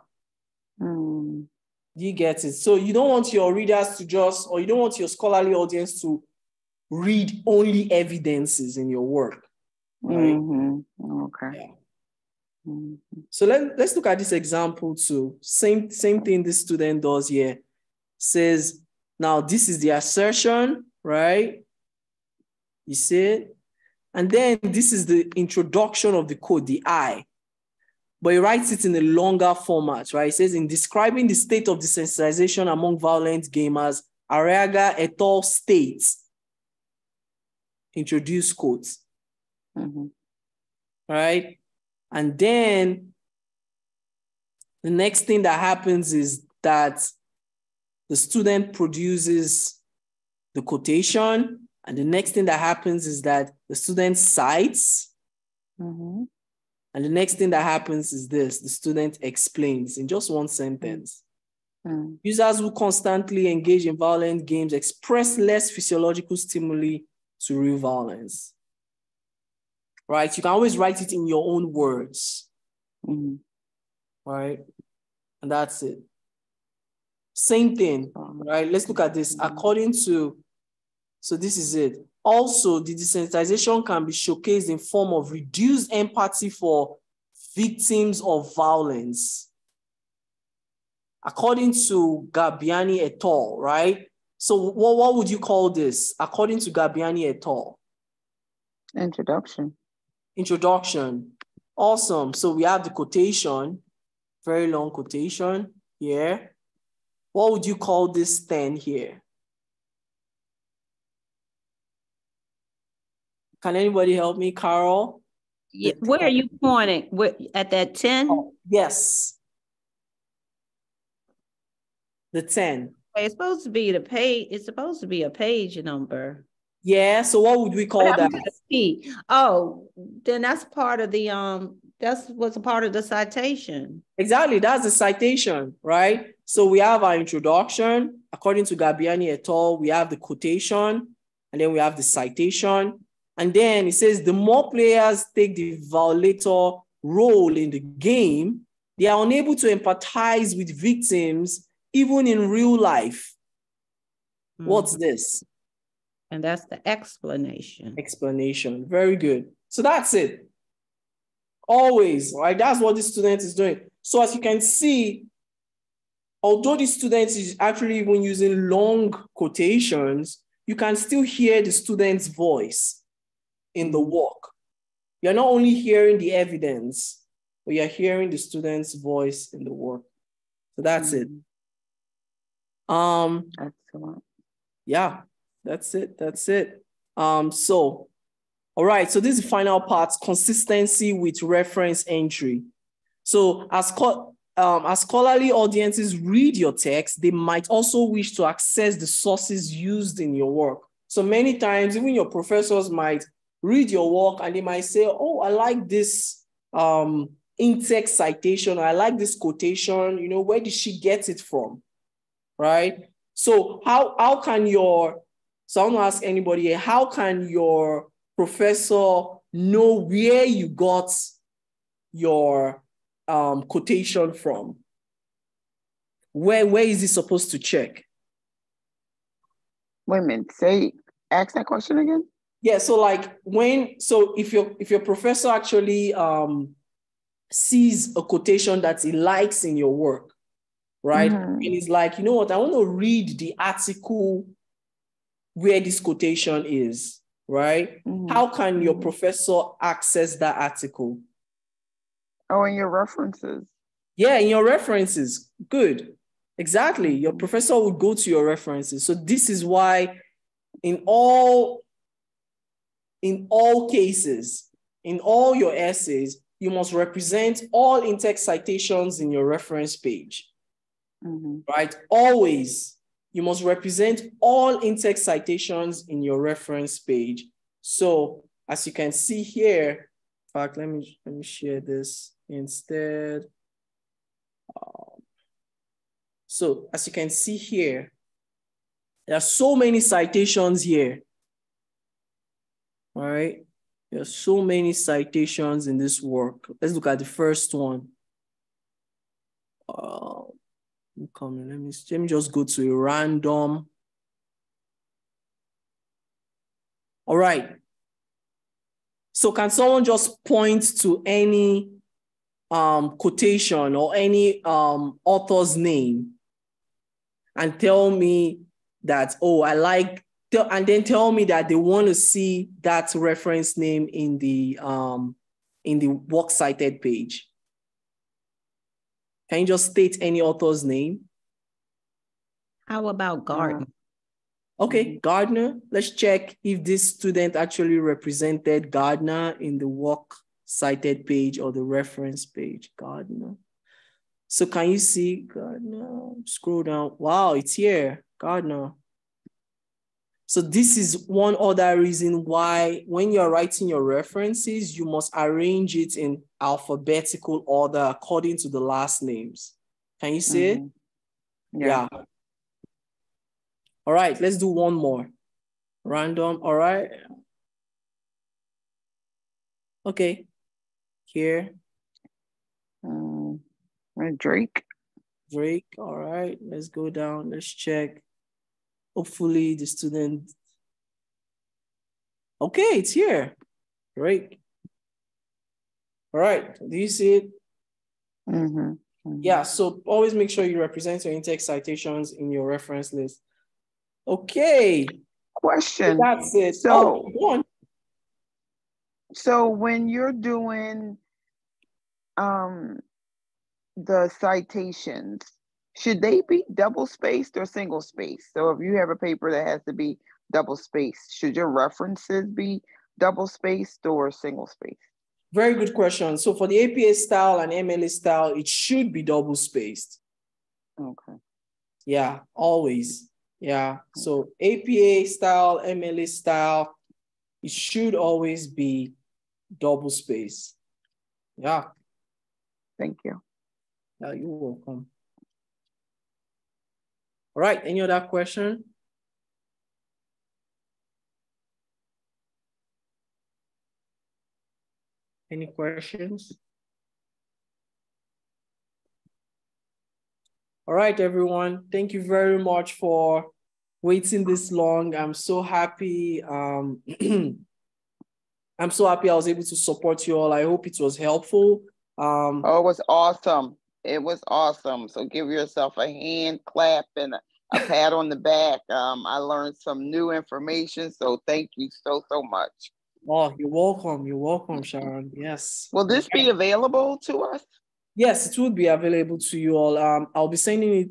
You get it? So you don't want your readers to you don't want your scholarly audience to read only evidences in your work. Right? Okay. Yeah. So let's look at this example too. Same thing this student does here. Says, now this is the assertion, right? You see it? And then this is the introduction of the code, the I. But he writes it in a longer format, right? It says, in describing the state of desensitization among violent gamers, Arriaga et al. States, introduce quotes. Right? And then the next thing that happens is that the student produces the quotation. And the next thing that happens is that The student cites. Mm-hmm. And the next thing that happens is this. The student explains in just one sentence. Mm-hmm. Users who constantly engage in violent games express less physiological stimuli to real violence. Right? You can always write it in your own words. Mm-hmm. Right? And that's it. Same thing, right? Let's look at this. According to, so this is it. Also, the desensitization can be showcased in form of reduced empathy for victims of violence. According to Gabbiani et al., right? So what would you call this? According to Gabbiani et al. Introduction. Introduction. Awesome. So we have the quotation, very long quotation here. What would you call this then here? Can anybody help me, Carol? Yeah, where are you pointing? At that 10? Oh, yes. The 10. It's supposed to be the page. It's supposed to be a page number. Yeah. So what would we call that? Oh, then that's part of the that's what's a part of the citation. Exactly. That's the citation, right? So we have our introduction. According to Gabbiani et al., we have the quotation, and then we have the citation. And then it says the more players take the violator role in the game, they are unable to empathize with victims, even in real life. What's this? And that's the explanation. Explanation. Very good. So that's it. Always, right? That's what the student is doing. So as you can see, although the student is actually even using long quotations, you can still hear the student's voice in the work. You're not only hearing the evidence, but you're hearing the student's voice in the work. So that's it. Excellent. Yeah, that's it. That's it. So, all right. So this is the final part: consistency with reference entry. So as scholarly audiences read your text, they might also wish to access the sources used in your work. So many times, even your professors might read your work and they might say, oh, I like this in-text citation. I like this quotation. You know, where did she get it from? Right? So how can your, so I want to ask anybody here, how can your professor know where you got your quotation from? Where is he supposed to check? Wait a minute, ask that question again. Yeah, so like if your professor actually sees a quotation that he likes in your work, right? Mm-hmm. And he's like, you know what, I want to read the article where this quotation is, right? Mm-hmm. How can your professor access that article? Oh, in your references. Yeah, in your references. Good. Exactly. Your professor would go to your references. So this is why in all cases, in all your essays, you must represent all in-text citations in your reference page, right? Always, you must represent all in-text citations in your reference page. So as you can see here, in fact, let me share this instead. So as you can see here, there are so many citations here. All right. There are so many citations in this work. Let's look at the first one. Let me just go to a random. All right. So can someone just point to any quotation or any author's name and tell me that, oh, I like, and then tell me that they want to see that reference name in the works cited page? Can you just state any author's name? How about Gardner? Okay, Gardner. Let's check if this student actually represented Gardner in the work cited page or the reference page. Gardner. So can you see Gardner? Scroll down. Wow, it's here, Gardner. So this is one other reason why when you're writing your references, you must arrange it in alphabetical order according to the last names. Can you see it? Yeah. All right, let's do one more. Random, all right. Okay, here. Drake. Drake, all right, let's go down, let's check. Hopefully the student. Okay, it's here. Drake. All right, do you see it? Yeah, so always make sure you represent your in-text citations in your reference list. Okay. Question. That's it. So, go on. So when you're doing the citations, should they be double spaced or single spaced? So if you have a paper that has to be double spaced, should your references be double spaced or single spaced? Very good question. So for the APA style and MLA style, it should be double spaced. Okay. Yeah, always. Yeah. So APA style, MLA style, it should always be double spaced. Yeah. Thank you. Yeah, you're welcome. All right. Any other question? Any questions? All right, everyone. Thank you very much for waiting this long. I'm so happy. I'm so happy I was able to support you all. I hope it was helpful. Oh, it was awesome. It was awesome. So give yourself a hand clap and a pat on the back. I learned some new information. So thank you so much. Oh, you're welcome. You're welcome, Sharon. Yes. Will this be available to us? Yes, it will be available to you all. I'll be sending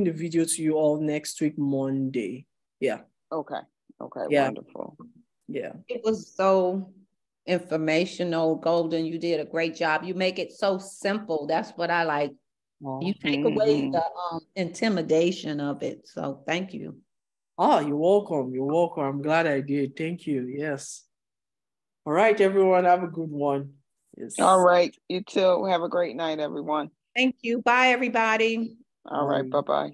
the video to you all next week, Monday. Yeah. Okay. Yeah. Wonderful. Yeah. It was so informational, Golden. You did a great job. You make it so simple. That's what I like. You take away the intimidation of it. So thank you. Oh, you're welcome. You're welcome. I'm glad I did. Thank you. Yes. All right, everyone. Have a good one. Yes. All right. You too. Have a great night, everyone. Thank you. Bye, everybody. All right. Bye-bye.